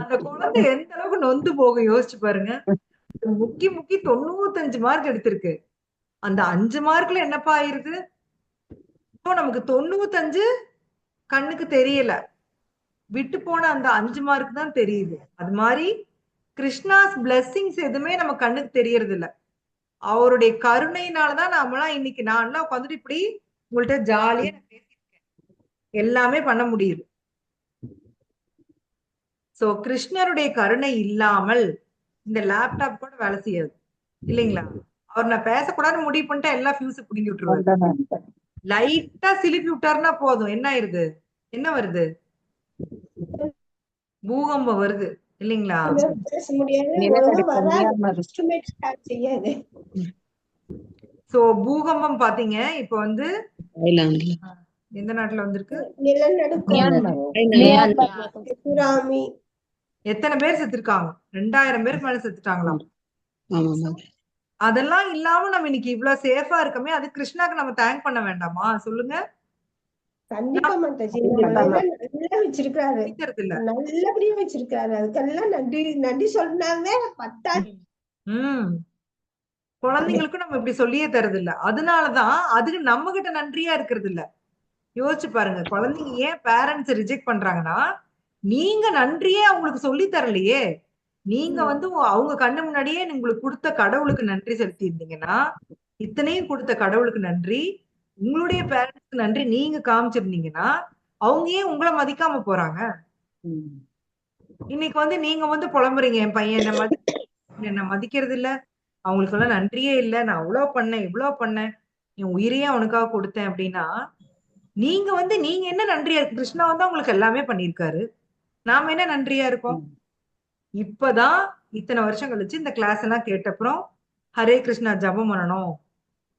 அந்த குழந்தை எந்த அளவுக்கு நொந்து போகும் யோசிச்சு பாருங்க. முக்கி 95 மார்க் எடுத்திருக்கு. அந்த 5 மார்க்ல என்னப்பா ஆயிருது? நமக்கு 95 கண்ணுக்கு தெரியல, விட்டு போன அந்த 5 மார்க் தான் தெரியுது. அது மாதிரி கிருஷ்ணாஸ் பிளெஸிங்ஸ் எதுவுமே நம்ம கண்ணுக்கு தெரியறது இல்ல. அவருடைய கருணையினாலதான் நாமெல்லாம் இன்னைக்கு நான்லாம் உட்காந்துட்டு இப்படி உங்கள்ட்ட ஜாலியா பேசியிருக்கேன், எல்லாமே பண்ண முடியுது. சோ கிருஷ்ணருடைய கருணை இல்லாமல் இந்த லேப்டாப் கூட வேலை செய்யாது இல்லைங்களா? அவர் நான் பேசக்கூடாதுன்னு முடிவு பண்ணிட்டா எல்லா ஃபியூஸ் பிடிங்கி விட்டுருவாரு. லைட்டா சிலிப்பி விட்டாருன்னா போதும், என்ன ஆயிருது? என்ன வருது? பூகம்பம் வருது இல்லைங்களா? சோ பூகம்பம் பாத்தீங்க. இப்ப வந்து தாய்லாந்துல. எந்த நாட்டுல வந்திருக்கு? நிலநடுக்கம், மியான்மர். சுனாமி. எத்தனை பேர் செத்துருக்காங்க? 2000 பேருக்கு மேல செத்துட்டாங்களாம். ஆமா மாதாஜி. அதெல்லாம் இல்லாம நம்ம இன்னைக்கு இவ்வளவு சேஃபா இருக்கமே, அது கிருஷ்ணாக்கு நம்ம தேங்க் பண்ண வேண்டாமா சொல்லுங்க? கண்டிப்பா மாதாஜி, நம்மள எல்லாம் நல்லா வச்சிருக்காரு, பிடிக்கிறது இல்ல. நல்லபடியா வச்சிருக்காரு. அதுக்கெல்லாம் நன்றி நன்றி சொன்னாங்க பத்தாது. குழந்தைங்களுக்கும் நம்ம இப்படி சொல்லியே தரது இல்ல. அதனாலதான் அதுக்கு நம்ம கிட்ட நன்றியா இருக்கிறது இல்ல. யோசிச்சு பாருங்க, குழந்தைங்க ஏன் பேரண்ட்ஸ் ரிஜெக்ட் பண்றாங்கன்னா, நீங்க நன்றியே அவங்களுக்கு சொல்லி தரலையே. நீங்க வந்து அவங்க கண்ணு முன்னாடியே உங்களுக்கு கொடுத்த கடவுளுக்கு நன்றி செலுத்தி இருந்தீங்கன்னா, இத்தனையும் கொடுத்த கடவுளுக்கு நன்றி, உங்களுடைய பேரண்ட்ஸ்க்கு நன்றி நீங்க காமிச்சிருந்தீங்கன்னா, அவங்க ஏன் உங்களை மதிக்காம போறாங்க? இன்னைக்கு வந்து நீங்க வந்து புலம்புறீங்க, என் பையன் என்ன மதிக்கிறது இல்ல, அவங்களுக்கு எல்லாம் நன்றியே இல்ல, நான் அவ்வளவு பண்ணேன் இவ்வளவு பண்ணேன், என் உயிரையே அவனுக்காக கொடுத்தேன் அப்படின்னா, நீங்க என்ன நன்றியா இருக்கு? கிருஷ்ணா வந்து உங்களுக்கு எல்லாமே பண்ணிருக்காரு, நாம என்ன நன்றியா இருக்கோம்? இப்பதான் இத்தனை வருஷம் கழிச்சு இந்த கிளாஸ் எல்லாம் கேட்டப்புறம் ஹரே கிருஷ்ணா ஜபம் பண்ணணும்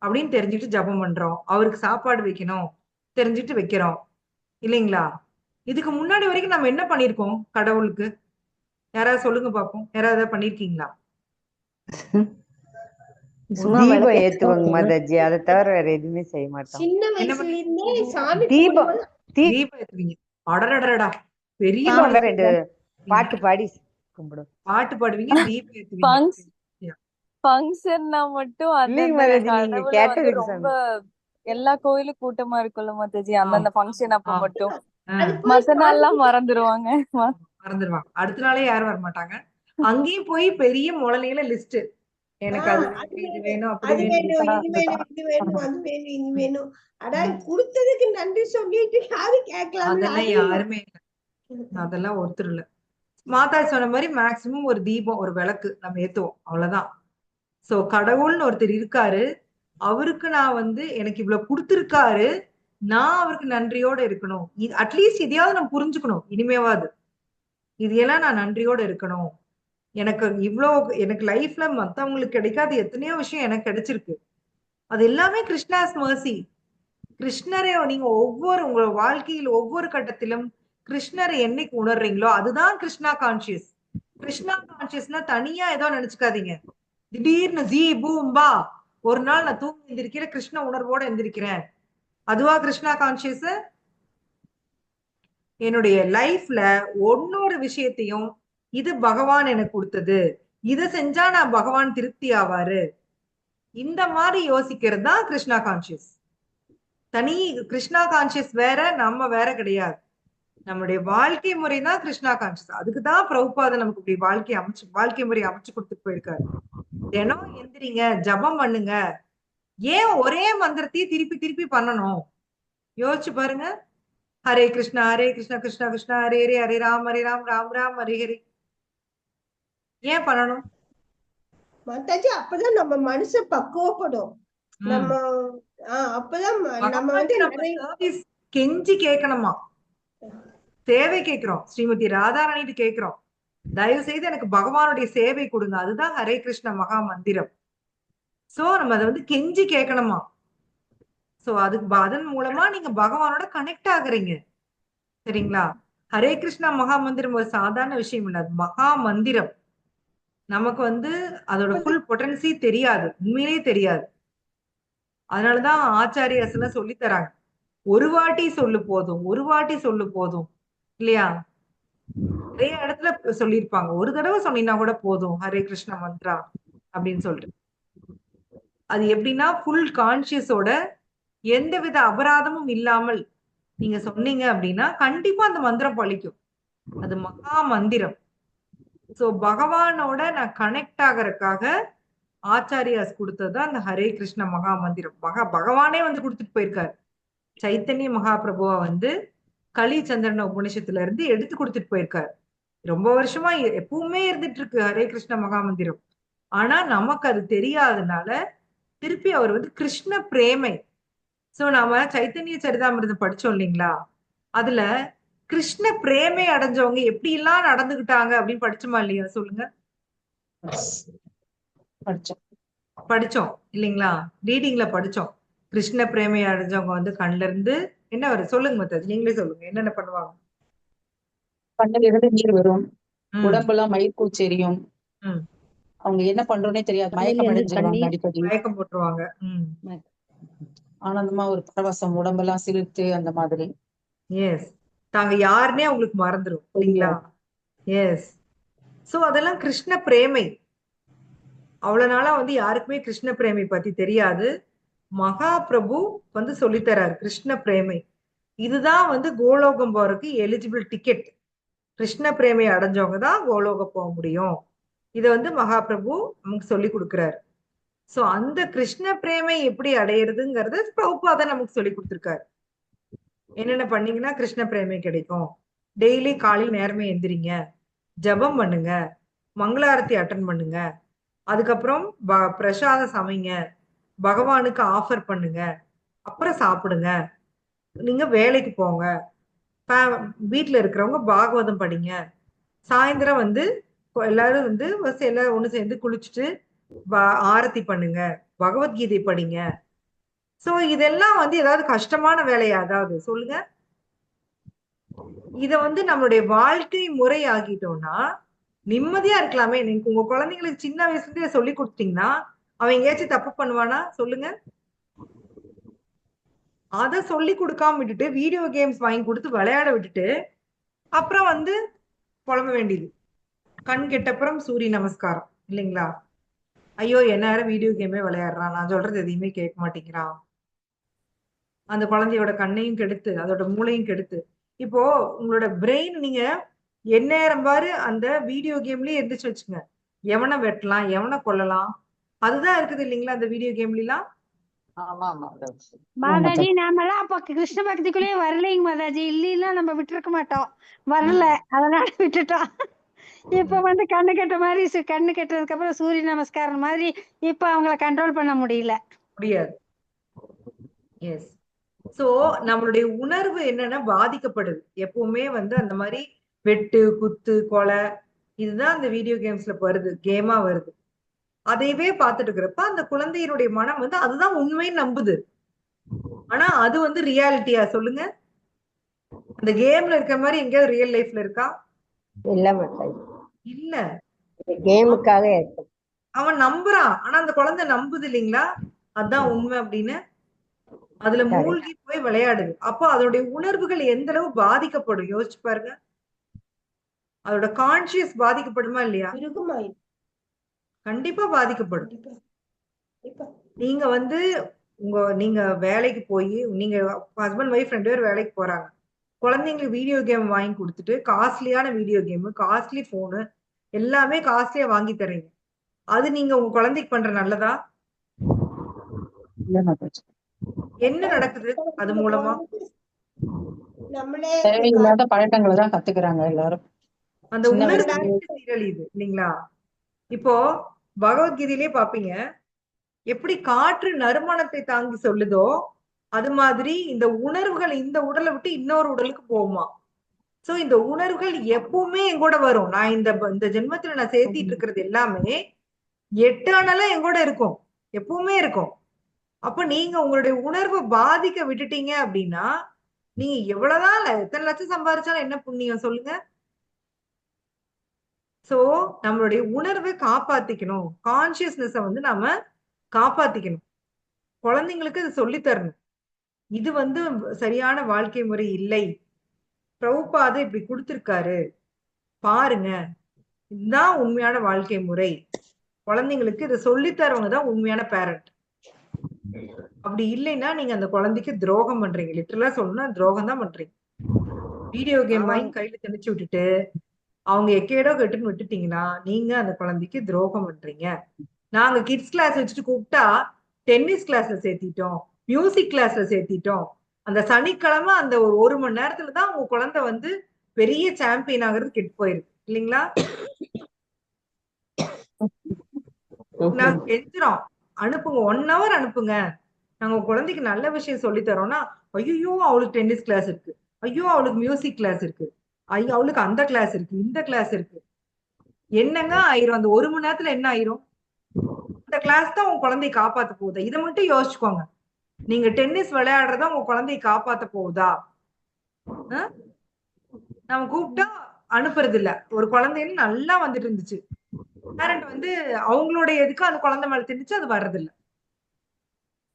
அப்படின்னு தெரிஞ்சுட்டு ஜபம் பண்றோம். அவருக்கு சாப்பாடு வைக்கணும் தெரிஞ்சுட்டு வைக்கிறோம் இல்லைங்களா? இதுக்கு முன்னாடி வரைக்கும் நம்ம என்ன பண்ணிருக்கோம் கடவுளுக்கு? யாராவது சொல்லுங்க பாப்போம். யாராவது பண்ணிருக்கீங்களா? தீபம் ஏத்துவாங்க மாதாஜி, அதை தவிர வேற எதுவுமே செய்ய மாட்டோம். சின்ன என்ன வயசுல இருந்தே சாமி தீபம் கும்பிடுவோம். தீபம் ஏத்துவீங்க? அடடடடா, பெரிய தீபம் தான் 2 பாட்டு பாடி கும்பிடும். பாட்டு பாடுவீங்க, தீபம் ஏத்துவீங்க. ஃபங்க்ஷன்னா மட்டும் இல்லைங்க அந்தந்த மாதாஜி, நீங்க கடவுள வந்து கேட்டதுக்கு ரொம்ப சாமி. எல்லா கோயிலும் கூட்டமா இருக்குல்ல மாதாஜி, அந்தந்த ஃபங்க்ஷன் அப்ப மட்டும். அது போய் மத்த சாமி நாள்லாம் மறந்துருவாங்க. மறந்துடுவாங்க. அடுத்த நாளே யாரும் வர மாட்டாங்க. அங்கேயும் போய் பெரிய முளநீள லிஸ்ட், எனக்கு அது அது வேணும், இது வேணும், வேணும், அப்படி அது வேணும். வேணும், இது வேணும், இது வேணும், அது வேணும், இது வேணும். அதான் கொடுத்ததுக்கு நன்றி சொல்லிட்டு யாரு கேட்கலாம்ல, அதெல்லாம் அது யாருமே இல்ல. அதெல்லாம் ஒருத்தர் இல்ல. மாதா சொன்ன மாதிரி மேக்சிமம் ஒரு தீபம், ஒரு விளக்கு நம்ம ஏத்துவோம், அவ்வளவுதான். சோ கடவுள்னு ஒருத்தர் இருக்காரு, அவருக்கு நான் வந்து எனக்கு இவ்வளவு கொடுத்திருக்காரு, நான் அவருக்கு நன்றியோட இருக்கணும். அட்லீஸ்ட் இதையாவது நம்ம புரிஞ்சுக்கணும். இனிமேவாது இதையெல்லாம் நான் நன்றியோட இருக்கணும். எனக்கு எனக்கு லைஃப்ல மத்தவங்களுக்கு கிடைக்காத எத்தனையோ விஷயம் எனக்கு கிடைச்சிருக்கு. அது எல்லாமே கிருஷ்ணாஸ் மர்சி. கிருஷ்ணரை நீங்க உங்க வாழ்க்கையில் ஒவ்வொரு கட்டத்திலும் கிருஷ்ணரை என்னைக்கு உணர்றீங்களோ அதுதான் கிருஷ்ணா கான்சியஸ். கிருஷ்ணா கான்சியஸ்னா தனியா ஏதோ நினைச்சுக்காதீங்க. திடீர்னு ஜீ பூம்பா ஒரு நாள் நான் தூங்கி எந்திரிக்கிறேன், கிருஷ்ண உணர்வோட எந்திரிக்கிறேன், அதுவா கிருஷ்ணா கான்சியஸ்? என்னுடைய லைஃப்ல ஒன்னொரு விஷயத்தையும் இது பகவான் எனக்கு கொடுத்தது, இதை செஞ்சா நான் பகவான் திருப்தி ஆவாரு, இந்த மாதிரி யோசிக்கிறது தான் கிருஷ்ணா கான்சியஸ். தனி கிருஷ்ணா கான்சியஸ் வேற, நம்ம வேற கிடையாது. நம்மளுடைய வாழ்க்கை முறை தான் கிருஷ்ணா கான்சியஸ். அதுக்குதான் பிரபுபாத நமக்கு இப்படி வாழ்க்கை முறை அமைச்சு கொடுத்துட்டு போயிருக்காரு. தினம் எந்திரிங்க, ஜபம் பண்ணுங்க. ஏன் ஒரே மந்திரத்தையே திருப்பி திருப்பி பண்ணணும்? யோசிச்சு பாருங்க. ஹரே கிருஷ்ணா கிருஷ்ணா கிருஷ்ணா ஹரே ஹரே, ஹரே ராம் ராம் ராம் ஹரே ஹரே. ஏன் பண்ணணும் மாதாஜி? அப்பதான் நம்ம மனசு பக்குவப்படும். நம்ம அப்பதான் நம்ம வந்து நிறைய சர்வீஸ் கெஞ்சி கேட்கணுமா? சேவை கேட்கிறோம், ஸ்ரீமதி ராதாராணிட்டு கேட்கிறோம், தயவு செய்து எனக்கு பகவானுடைய சேவை கொடுங்க. அதுதான் ஹரே கிருஷ்ண மகா மந்திரம். சோ நம்ம அதை வந்து கெஞ்சி கேட்கணுமா? சோ அதுக்கு அதன் மூலமா நீங்க பகவானோட கனெக்ட் ஆகுறீங்க. சரிங்களா? ஹரே கிருஷ்ணா மகா மந்திரம் ஒரு சாதாரண விஷயம் இல்ல, அது மகா மந்திரம். நமக்கு வந்து அதோட ஃபுல் பொட்டன்சி தெரியாது, உண்மையிலேயே தெரியாது. அதனாலதான் ஆச்சாரியாஸ் எல்லாம் சொல்லி தராங்க, ஒரு வாட்டி சொல்லு போதும், ஒரு வாட்டி சொல்லு போதும், இல்லையா? நிறைய இடத்துல சொல்லியிருப்பாங்க, ஒரு தடவை சொன்னீங்கன்னா கூட போதும் ஹரே கிருஷ்ணா மந்த்ரா அப்படின்னு சொல்லிட்டு. அது எப்படின்னா ஃபுல் கான்சியஸோட எந்தவித அபராதமும் இல்லாமல் நீங்க சொன்னீங்க அப்படின்னா கண்டிப்பா அந்த மந்திரம் பழிக்கும். அது மகா மந்திரம். சோ பகவானோட நான் கனெக்ட் ஆகறதுக்காக ஆச்சாரியாஸ் கொடுத்ததுதான் அந்த ஹரே கிருஷ்ண மகா மந்திரம். பகவானே வந்து கொடுத்துட்டு போயிருக்காரு. சைத்தன்ய மகாபிரபுவா வந்து களி சந்திரன உபநிஷத்துல இருந்து எடுத்து கொடுத்துட்டு போயிருக்காரு. ரொம்ப வருஷமா எப்பவுமே இருந்துட்டு இருக்கு ஹரே கிருஷ்ண மகா மந்திரம். ஆனா நமக்கு அது தெரியாதனால திருப்பி அவர் வந்து கிருஷ்ண பிரேமை. சோ நாம சைத்தன்ய சரிதாமிரதம் படிச்சோம் இல்லைங்களா? அதுல கிருஷ்ண பிரேமை அடைஞ்சவங்க எப்படி எல்லாம் நடந்துகிட்டாங்க அப்படின்னு படிச்சோமா இல்லையா? சொல்லுங்க. படிச்சோம் இல்லைங்களா? ரீடிங்ல படிச்சோம். கிருஷ்ண பிரேமை அடைஞ்சவங்க வந்து கண்ணுல இருந்து என்ன வரும் சொல்லுங்க மத்தாஜி, நீங்களே சொல்லுங்க என்னென்ன பண்ணுவாங்க. கண்ணில் இருந்து நீர் வரும், ம் உடம்பெல்லாம் மயிர்கூச்சி எரியும், ம் அவங்க என்ன பண்றோன்னே தெரியாது, கண்ணில மயக்கம் இருந்து அடைஞ்சிருவாங்க கண்ணீர் அடிக்கடி. மயக்கம் போட்டுருவாங்க. ஆனந்தமா ஒரு பரவசம், உடம்பெல்லாம் சிலிர்த்து அந்த மாதிரி. எஸ், தாங்க யாருன்னே அவங்களுக்கு மறந்துடும் இல்லைங்களா. எஸ், சோ அதெல்லாம் கிருஷ்ண பிரேமை. அவ்வளவு நாளா வந்து யாருக்குமே கிருஷ்ண பிரேமை பத்தி தெரியாது. மகா பிரபு வந்து சொல்லித்தராரு கிருஷ்ண பிரேமை. இதுதான் வந்து கோலோகம் போறதுக்கு எலிஜிபிள் டிக்கெட். கிருஷ்ண பிரேமை அடைஞ்சவங்க தான் கோலோகம் போக முடியும். இத வந்து மகாபிரபு நமக்கு சொல்லி கொடுக்கிறாரு. சோ அந்த கிருஷ்ண பிரேமை எப்படி அடையிறதுங்கிறத பிரபுபாதா நமக்கு சொல்லி கொடுத்திருக்காரு. என்னென்ன பண்ணீங்கன்னா கிருஷ்ண பிரேமை கிடைக்கும். டெய்லி காலையில் நேரமே எந்திரிங்க, ஜபம் பண்ணுங்க, மங்களாரத்தி அட்டன் பண்ணுங்க, அதுக்கப்புறம் பிரசாதம் சமைங்க, பகவானுக்கு ஆஃபர் பண்ணுங்க, அப்புறம் சாப்பிடுங்க, நீங்க வேலைக்கு போங்க, வீட்டுல இருக்கிறவங்க பாகவதம் படிங்க, சாயந்தரம் வந்து எல்லாரும் வந்து எல்லாரும் ஒண்ணு சேர்ந்து குளிச்சுட்டு ஆரத்தி பண்ணுங்க, பகவத்கீதை படிங்க. சோ இதெல்லாம் வந்து ஏதாவது கஷ்டமான வேலையா அதாவது சொல்லுங்க. இத வந்து நம்மளுடைய வாழ்க்கை முறை ஆகிட்டோம்னா நிம்மதியா இருக்கலாமே. நீங்க உங்க குழந்தைங்களுக்கு சின்ன வயசுல இருந்தே சொல்லி கொடுத்தீங்கன்னா அவன் எங்கேயாச்சும் தப்பு பண்ணுவானா சொல்லுங்க. அத சொல்லி கொடுக்காம விட்டுட்டு வீடியோ கேம்ஸ் வாங்கி கொடுத்து விளையாட விட்டுட்டு அப்புறம் வந்து புலம்ப வேண்டியது. கண் கெட்டப்புறம் சூரிய நமஸ்காரம் இல்லைங்களா. ஐயோ என்ன வீடியோ கேமே விளையாடுறான், நான் சொல்றது எதையுமே கேட்க மாட்டேங்கிறான். அந்த குழந்தையோட கண்ணையும் கெடுத்து அதோட மூளையும் கெடுத்து. இப்போ உங்களோட பிரெயின் நீங்க எந்நேரம் பாரு அந்த வீடியோ கேம்லயே இருந்துச்சு வச்சுங்க, எவனை வெட்டலாம் எவனை கொல்லலாம் அதுதான் இருக்குது இல்லைங்களா அந்த வீடியோ கேம்லாம். ஆமா ஆமா மாதாஜி நாமெல்லாம் அப்ப கிருஷ்ண பக்திக்குள்ளேயே வரலைங்க மாதாஜி. இல்லைன்னா நம்ம விட்டுருக்க மாட்டோம். வரல, அதனால விட்டுட்டோம். இப்ப வந்து கண்ணு கெட்ட மாதிரி கண்ணு கெட்டதுக்கு அப்புறம் சூரிய நமஸ்காரம் மாதிரி இப்ப அவங்கள கண்ட்ரோல் பண்ண முடியல. முடியாது. எஸ், சோ நம்மளுடைய உணர்வு என்னன்னா பாதிக்கப்படுது. எப்பவுமே வந்து அந்த மாதிரி வெட்டு குத்து கொலை இதுதான் அந்த வீடியோ கேம்ஸ்ல வருது, கேமா வருது. அதையவே பார்த்துட்டு இருக்கிறப்ப அந்த குழந்தையினுடைய மனம் வந்து அதுதான் உண்மைன்னு நம்புது. ஆனா அது வந்து ரியாலிட்டியா சொல்லுங்க. அந்த கேம்ல இருக்கிற மாதிரி எங்கேயாவது ரியல் லைஃப்ல இருக்கா? இல்ல. கேமுக்காக அவன் நம்புறான், ஆனா அந்த குழந்தை நம்புது இல்லைங்களா அதான் உண்மை அப்படின்னு. அதுல மூழ்கி போய் விளையாடுது. அப்போ அதோடைய உணர்வுகள் எந்த அளவு பாதிக்கப்படும் யோசிச்சு பாருங்க. அதோட கான்சியஸ் பாதிக்கப்படுமா இல்லையா? கண்டிப்பா பாதிக்கப்படும். நீங்க வந்து நீங்க வேலைக்கு போய் நீங்க ஹஸ்பண்ட் ஒய்ஃப் 2 பேரும் வேலைக்கு போறாங்க. குழந்தைங்களுக்கு வீடியோ கேம் வாங்கி கொடுத்துட்டு காஸ்ட்லியான வீடியோ கேம், காஸ்ட்லி போனு எல்லாமே காஸ்ட்லியா வாங்கி தரீங்க. அது நீங்க உங்க குழந்தைக்கு பண்ற நல்லதா? என்ன நடக்குது அது மூலமா? தேவையில்லாத பழக்கங்களை தான் கத்துக்கிறாங்க எல்லாரும். அந்த உணர்வு சீரழியுது இல்லைங்களா. இப்போ பகவத்கீதையிலே பாப்பீங்க, எப்படி காற்று நறுமணத்தை தாங்கி சொல்லுதோ அது மாதிரி இந்த உணர்வுகள் இந்த உடலை விட்டு இன்னொரு உடலுக்கு போகுமா. சோ இந்த உணர்வுகள் எப்பவுமே எங்கூட வரும். நான் இந்த ஜென்மத்துல நான் சேர்த்திட்டு இருக்கிறது எல்லாமே எட்டர்னலா எங்கூட இருக்கும், எப்பவுமே இருக்கும். அப்ப நீங்க உங்களுடைய உணர்வை பாதிக்க விட்டுட்டீங்க அப்படின்னா நீங்க எவ்வளவுதான் எத்தனை லட்சம் சம்பாதிச்சாலும் என்ன புண்ணியம் சொல்லுங்க. சோ நம்மளுடைய உணர்வை காப்பாத்திக்கணும், கான்சியஸ்னஸ வந்து நாம காப்பாத்திக்கணும். குழந்தைங்களுக்கு இது சொல்லி தரணும். இது வந்து சரியான வாழ்க்கை முறை இல்லை, பிரபுபாத இப்படி கொடுத்திருக்காரு பாருங்க, இதுதான் உண்மையான வாழ்க்கை முறை. குழந்தைங்களுக்கு இதை சொல்லித்தரவங்க தான் உண்மையான பேரண்ட். அப்படி இல்லைன்னா நீங்க அந்த குழந்தைக்கு துரோகம் பண்றீங்க. லிட்டரலா சொல்லணும்னா துரோகம் தான் பண்றீங்க. வீடியோ கேம் வாங்கி கையில திணிச்சு விட்டுட்டு அவங்க எக்கேடோ கெட்டுன்னு விட்டுட்டீங்கன்னா நீங்க அந்த குழந்தைக்கு துரோகம் பண்றீங்க. நாங்க கிட்ஸ் கிளாஸ் வச்சுட்டு கூப்பிட்டா டென்னிஸ் கிளாஸ்ல சேர்த்திட்டோம், மியூசிக் கிளாஸ்ல சேர்த்திட்டோம். அந்த சனிக்கிழமை அந்த ஒரு மணி நேரத்துலதான் உங்க குழந்தை வந்து பெரிய சாம்பியன் ஆகுறது கெட்டு போயிருக்கு இல்லைங்களா. நாங்க கெஞ்சுறோம், அனுப்புங்க 1 hour அனுப்புங்க, நாங்க குழந்தைக்கு நல்ல விஷயம் சொல்லி தரோம்னா ஐயோ அவளுக்கு டென்னிஸ் கிளாஸ் இருக்கு, ஐயோ அவளுக்கு மியூசிக் கிளாஸ் இருக்கு, ஐயோ அவளுக்கு அந்த கிளாஸ் இருக்கு, இந்த கிளாஸ் இருக்கு. என்னங்க ஆயிரும் அந்த 1 மணி நேரத்துல? என்ன ஆயிரும்? இந்த கிளாஸ் தான் உங்க குழந்தைய காப்பாத்த போகுது. இதை மட்டும் யோசிச்சுக்கோங்க. நீங்க டென்னிஸ் விளையாடுறதா உங்க குழந்தையை காப்பாத்த போகுதா? நம்ம கூப்பிட்டா அனுப்புறது இல்ல. ஒரு குழந்தைன்னு நல்லா வந்துட்டு இருந்துச்சு. பேரண்ட் வந்து அவங்களுடைய எதுக்கு அந்த குழந்தை மேல திணிச்சு அது வர்றதில்ல.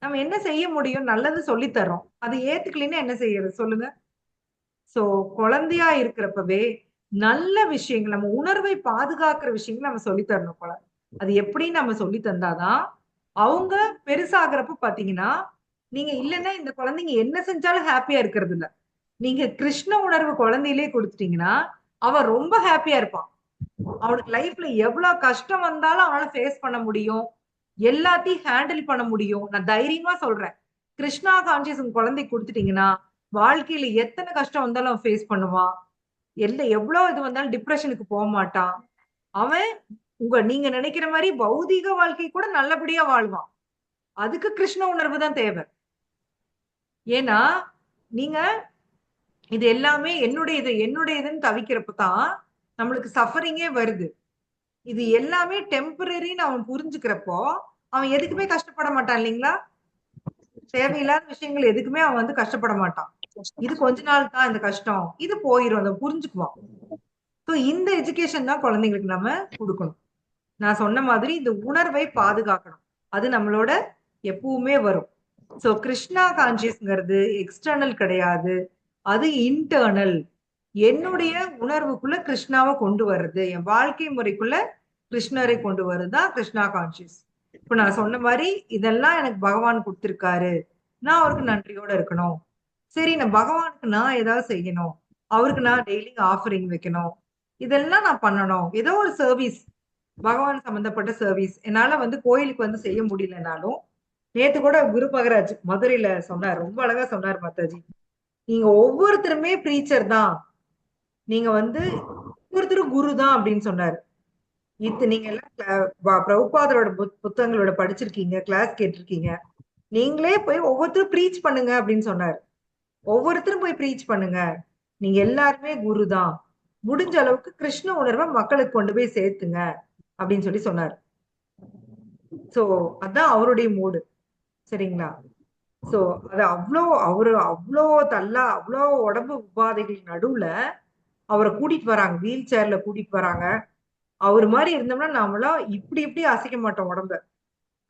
நம்ம என்ன செய்ய முடியும்? நல்லது சொல்லி தர்றோம். அது ஏத்துக்கலைன்னா என்ன செய்யறது சொல்லுங்க? சோ குழந்தையா இருக்கிறப்பவே நல்ல விஷயங்கள், நம்ம உணர்வை பாதுகாக்கிற விஷயங்கள் நம்ம சொல்லி தரணும் போல. அது எப்படி நம்ம சொல்லி தந்தாதான், அவங்க பெருசாகிறப்ப பாத்தீங்கன்னா, நீங்க இல்லன்னா இந்த குழந்தைங்க என்ன செஞ்சாலும் ஹேப்பியா இருக்கிறது இல்ல. நீங்க கிருஷ்ண உணர்வு குழந்தையிலே குடுத்துட்டீங்கன்னா, அவன் ரொம்ப ஹேப்பியா இருப்பான். அவனுக்கு லைஃப்ல எவ்வளவு கஷ்டம் வந்தாலும் அவனால ஃபேஸ் பண்ண முடியும். எல்லாத்தையும் ஹேண்டில் பண்ண முடியும். நான் தைரியமா சொல்றேன். கிருஷ்ணா கான்ஷியஸ் உங்க குழந்தைக்கு குடுத்துட்டீங்கன்னா, வாழ்க்கையில எத்தன கஷ்டம் வந்தாலும் அவன் ஃபேஸ் பண்ணுவான். எவ்ளோ இது வந்தாலும் டிப்ரஷனுக்கு போமாட்டான். அவன் நீங்க நினைக்கிற மாரி பௌதீக வாழ்க்கை கூட நல்லபடியா வாழ்வான். அதுக்கு கிருஷ்ண உணர்வு தான் தேவை. ஏன்னா, நீங்க இது எல்லாமே என்னுடையதுன்னு தவிக்கிறப்ப தான் நம்மளுக்கு சஃபரிங்கே வருது. இது எல்லாமே டெம்பரரின்னு அவன் புரிஞ்சுக்கிறப்போ, அவன் எதுக்குமே கஷ்டப்பட மாட்டான் இல்லீங்களா? தேவையில்லாத விஷயங்கள் எதுக்குமே அவன் வந்து கஷ்டப்பட மாட்டான். இது கொஞ்ச நாள் தான் இந்த கஷ்டம். இது போயிரும். அத புரிஞ்சுக்குவான். சோ இந்த எஜுகேஷன் தான் குழந்தைங்களுக்கு நம்ம குடுக்கணும். நான் சொன்ன மாதிரி இந்த உணர்வை பாதுகாக்கணும். அது நம்மளோட எப்பவுமே வரும். சோ கிருஷ்ணா கான்ஷியஸ்ங்கிறது எக்ஸ்டர்னல் கிடையாது. அது இன்டர்னல். என்னுடைய உணர்வுக்குள்ள கிருஷ்ணாவ கொண்டு வர்றது. என் வாழ்க்கை முறைக்குள்ள கிருஷ்ணரை கொண்டு வருதுதான் கிருஷ்ணா கான்ஷியஸ். இப்ப நான் சொன்ன மாரி இதெல்லாம் எனக்கு பகவான் குடுத்திருக்காரு. நான் அவருக்கு நன்றியோட இருக்கணும். சரி நான் பகவானுக்கு நான் ஏதாவது செய்யணும். அவருக்கு நான் டெய்லி ஆஃபரிங் வைக்கணும். இதெல்லாம் நான் பண்ணணும். ஏதோ ஒரு சர்வீஸ் பகவான் சம்பந்தப்பட்ட சர்வீஸ். என்னால வந்து கோயிலுக்கு வந்து செய்ய முடியலனாலும், நேத்து கூட குரு மகராஜ் மதுரையில சொன்னார். ரொம்ப அழகா சொன்னார் மாதாஜி. நீங்க ஒவ்வொருத்தருமே பிரீச்சர் தான். நீங்க வந்து ஒவ்வொருத்தரும் குரு தான் அப்படின்னு சொன்னாரு. நீங்க எல்லாம் பிரபுபாதரோட புத்தகங்களோட படிச்சிருக்கீங்க, கிளாஸ் கேட்டிருக்கீங்க. நீங்களே போய் ஒவ்வொருத்தரும் ப்ரீச் பண்ணுங்க அப்படின்னு சொன்னாரு. ஒவ்வொருத்தரும் போய் ப்ரீச் பண்ணுங்க. நீங்க எல்லாருமே குரு தான். முடிஞ்ச அளவுக்கு கிருஷ்ண உணர்வை மக்களுக்கு கொண்டு போய் சேர்த்துங்க அப்படின்னு சொல்லி சொன்னாரு. சோ அதான் அவருடைய மூடு. சரிங்களா? சோ அது அவ்வளோ அவ்வளோ உடம்பு உபாதைகள் நடுவுல அவரை கூட்டிட்டு வராங்க. வீல் சேர்ல கூட்டிட்டு வராங்க. அவர் மாதிரி இருந்தோம்னா நாமெல்லாம் இப்படி அசைக்க மாட்டோம் உடம்ப.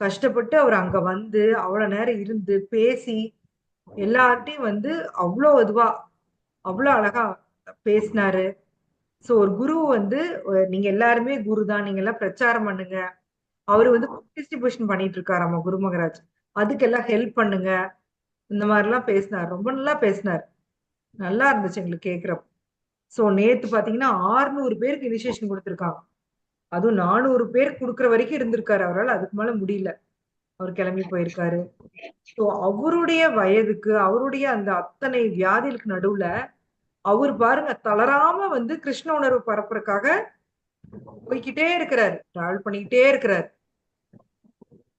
கஷ்டப்பட்டு அவர் அங்க வந்து அவ்வளவு நேரம் இருந்து பேசி எல்லார்ட்டையும் வந்து அவ்வளோ அழகா பேசினாரு. சோ ஒரு குரு வந்து நீங்க எல்லாருமே குரு தான். நீங்க எல்லாம் பிரச்சாரம் பண்ணுங்க. அவரு வந்து டிஸ்ட்ரிபியூஷன் பண்ணிட்டு இருக்காராமா குரு மகராஜ். அதுக்கெல்லாம் ஹெல்ப் பண்ணுங்க. இந்த மாதிரி எல்லாம் பேசினார். ரொம்ப நல்லா பேசினார். நல்லா இருந்துச்சு எங்களுக்கு கேக்குறப்ப. சோ நேத்து பாத்தீங்கன்னா 600 பேருக்கு இனிஷியேஷன் கொடுத்திருக்காங்க. அதுவும் 400 பேருக்கு குடுக்குற வரைக்கும் இருந்திருக்காரு. அவரால் அதுக்கு மேல முடியல. அவர் கிளம்பி போயிருக்காரு. சோ அவருடைய வயதுக்கு அவருடைய அந்த அத்தனை வியாதிகளுக்கு நடுவுல அவர் பாருங்க தளராம வந்து கிருஷ்ண உணர்வு பரப்புறதுக்காக போய்கிட்டே இருக்கிறாரு. டிராவல் பண்ணிக்கிட்டே இருக்கிறாரு.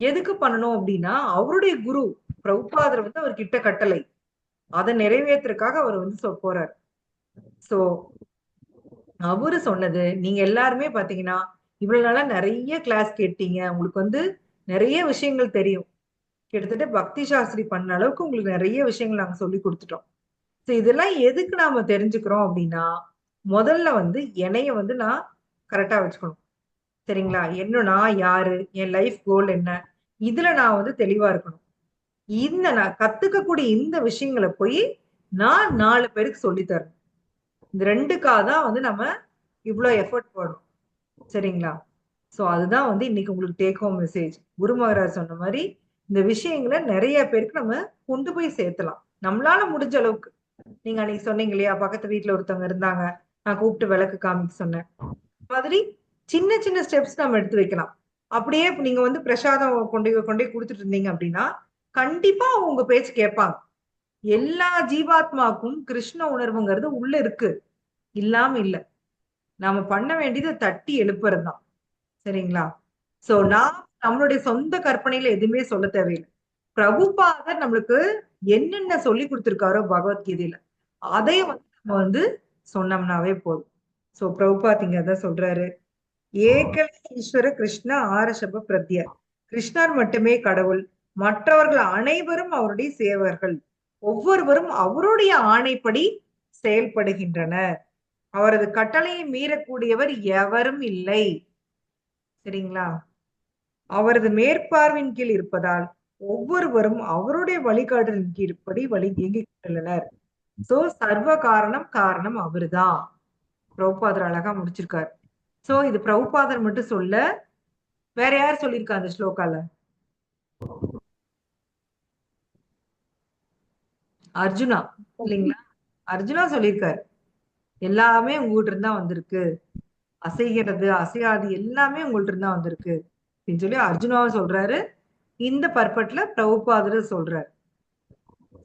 எதுக்கு பண்ணணும் அப்படின்னா அவருடைய குரு பிரபுபாதர் வந்து அவர் கிட்ட கட்டளை அதை நிறைவேற்றுறதுக்காக அவர் வந்து போறாரு. சோ அவரு சொன்னது நீங்க எல்லாருமே பாத்தீங்கன்னா இவ்வளவு நாளா நிறைய கிளாஸ் கேட்டீங்க. உங்களுக்கு வந்து நிறைய விஷயங்கள் தெரியும். கிட்டத்தட்ட பக்தி சாஸ்திரி பண்ண அளவுக்கு உங்களுக்கு நிறைய விஷயங்கள் நாங்க சொல்லி கொடுத்துட்டோம். சோ இதெல்லாம் எதுக்கு நாம தெரிஞ்சுக்கிறோம் அப்படின்னா முதல்ல வந்து என்னைய வந்து நான் கரெக்டா வச்சுக்கணும். சரிங்களா? நான் யாரு, என் லைஃப் கோல் என்ன, இதுல நான் வந்து தெளிவா இருக்கணும். நான் கத்துக்கக்கூடிய இந்த விஷயங்களை போய் நான் 4 பேருக்கு சொல்லி தரணும். இந்த 2க்காக தான் வந்து நம்ம இவ்வளவு எஃபர்ட் போடணும். சரிங்களா? சோ அதுதான் வந்து இன்னைக்கு உங்களுக்கு டேக் ஹோம் மெசேஜ். குரு மகாராஜ் சொன்ன மாதிரி இந்த விஷயங்களை நிறைய பேருக்கு நம்ம கொண்டு போய் சேர்த்தலாம். நம்மளால முடிஞ்ச அளவுக்கு. நீங்க அன்னைக்கு சொன்னீங்க இல்லையா, பக்கத்து வீட்டுல ஒருத்தவங்க இருந்தாங்க, நான் கூப்பிட்டு விளக்கு காமிக்க சொன்னேன். மாதிரி சின்ன சின்ன ஸ்டெப்ஸ் நம்ம எடுத்து வைக்கலாம். அப்படியே நீங்க வந்து பிரசாதம் கொண்டு கொடுத்துட்டு இருந்தீங்க அப்படின்னா கண்டிப்பா உங்க பேச்சு கேட்பாங்க. எல்லா ஜீவாத்மாக்கும் கிருஷ்ண உணர்வுங்கிறது உள்ள இருக்கு, இல்லாம இல்ல. நாம பண்ண வேண்டியது தட்டி எழுப்புறதுதான். சரிங்களா? சோ நம்மளுடைய சொந்த கற்பனையில எதுவுமே சொல்ல தேவையில்லை. பிரபுபாதர் நம்மளுக்கு என்னென்ன சொல்லி கொடுத்திருக்காரோ பகவத்கீதையில அதையும் வந்து நம்ம வந்து சொன்னோம்னாவே போதும். சோ பிரபுபாத் இங்க அதான் சொல்றாரு, ஏகல ஈஸ்வர கிருஷ்ண ஆரஷப பிரத்ய. கிருஷ்ணர் மட்டுமே கடவுள், மற்றவர்கள் அனைவரும் அவருடைய சேவகர்கள், ஒவ்வொருவரும் அவருடைய ஆணைப்படி செயல்படுகின்றனர். அவரது கட்டளையை மீறக்கூடியவர் எவரும் இல்லை. சரிங்களா? அவரது மேற்பார்வையின் கீழ் இருப்பதால் ஒவ்வொருவரும் அவருடைய வழிகாட்டுதலின் கீழ்ப்படி இயங்கியுள்ளனர். சோ சர்வ காரணம் அவருதான். பிரபுபாதர் அழகா முடிச்சிருக்காரு. சோ இது பிரபுபாதர் மட்டும் சொல்ல, வேற யார் சொல்லியிருக்கா அந்த ஸ்லோகால? அர்ஜுனா இல்லைங்களா? அர்ஜுனா சொல்லியிருக்காரு, எல்லாமே உங்ககிட்ட இருந்தா வந்திருக்கு, அசைகிறது அசையாது எல்லாமே உங்கள்ட்ட இருந்தா வந்திருக்கு அப்படின்னு சொல்லி அர்ஜுனாவை சொல்றாரு. இந்த பர்பட்ல பிரபுபாதர் சொல்றாரு.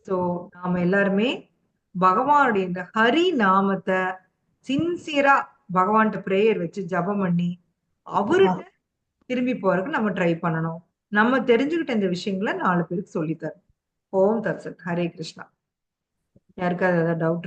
சோ நாம எல்லாருமே பகவானுடைய இந்த ஹரி நாமத்தை சின்சியரா பகவான்கிட்ட பிரேயர் வச்சு ஜபம் பண்ணி அவர்கிட்ட திரும்பி போறதுக்கு நம்ம ட்ரை பண்ணணும். நம்ம தெரிஞ்சுக்கிட்ட இந்த விஷயங்களை 4 பேருக்கு சொல்லித்தரணும். ஓம் தத்சத். ஹரே கிருஷ்ணா. யாருக்காவது ஏதாவது டவுட்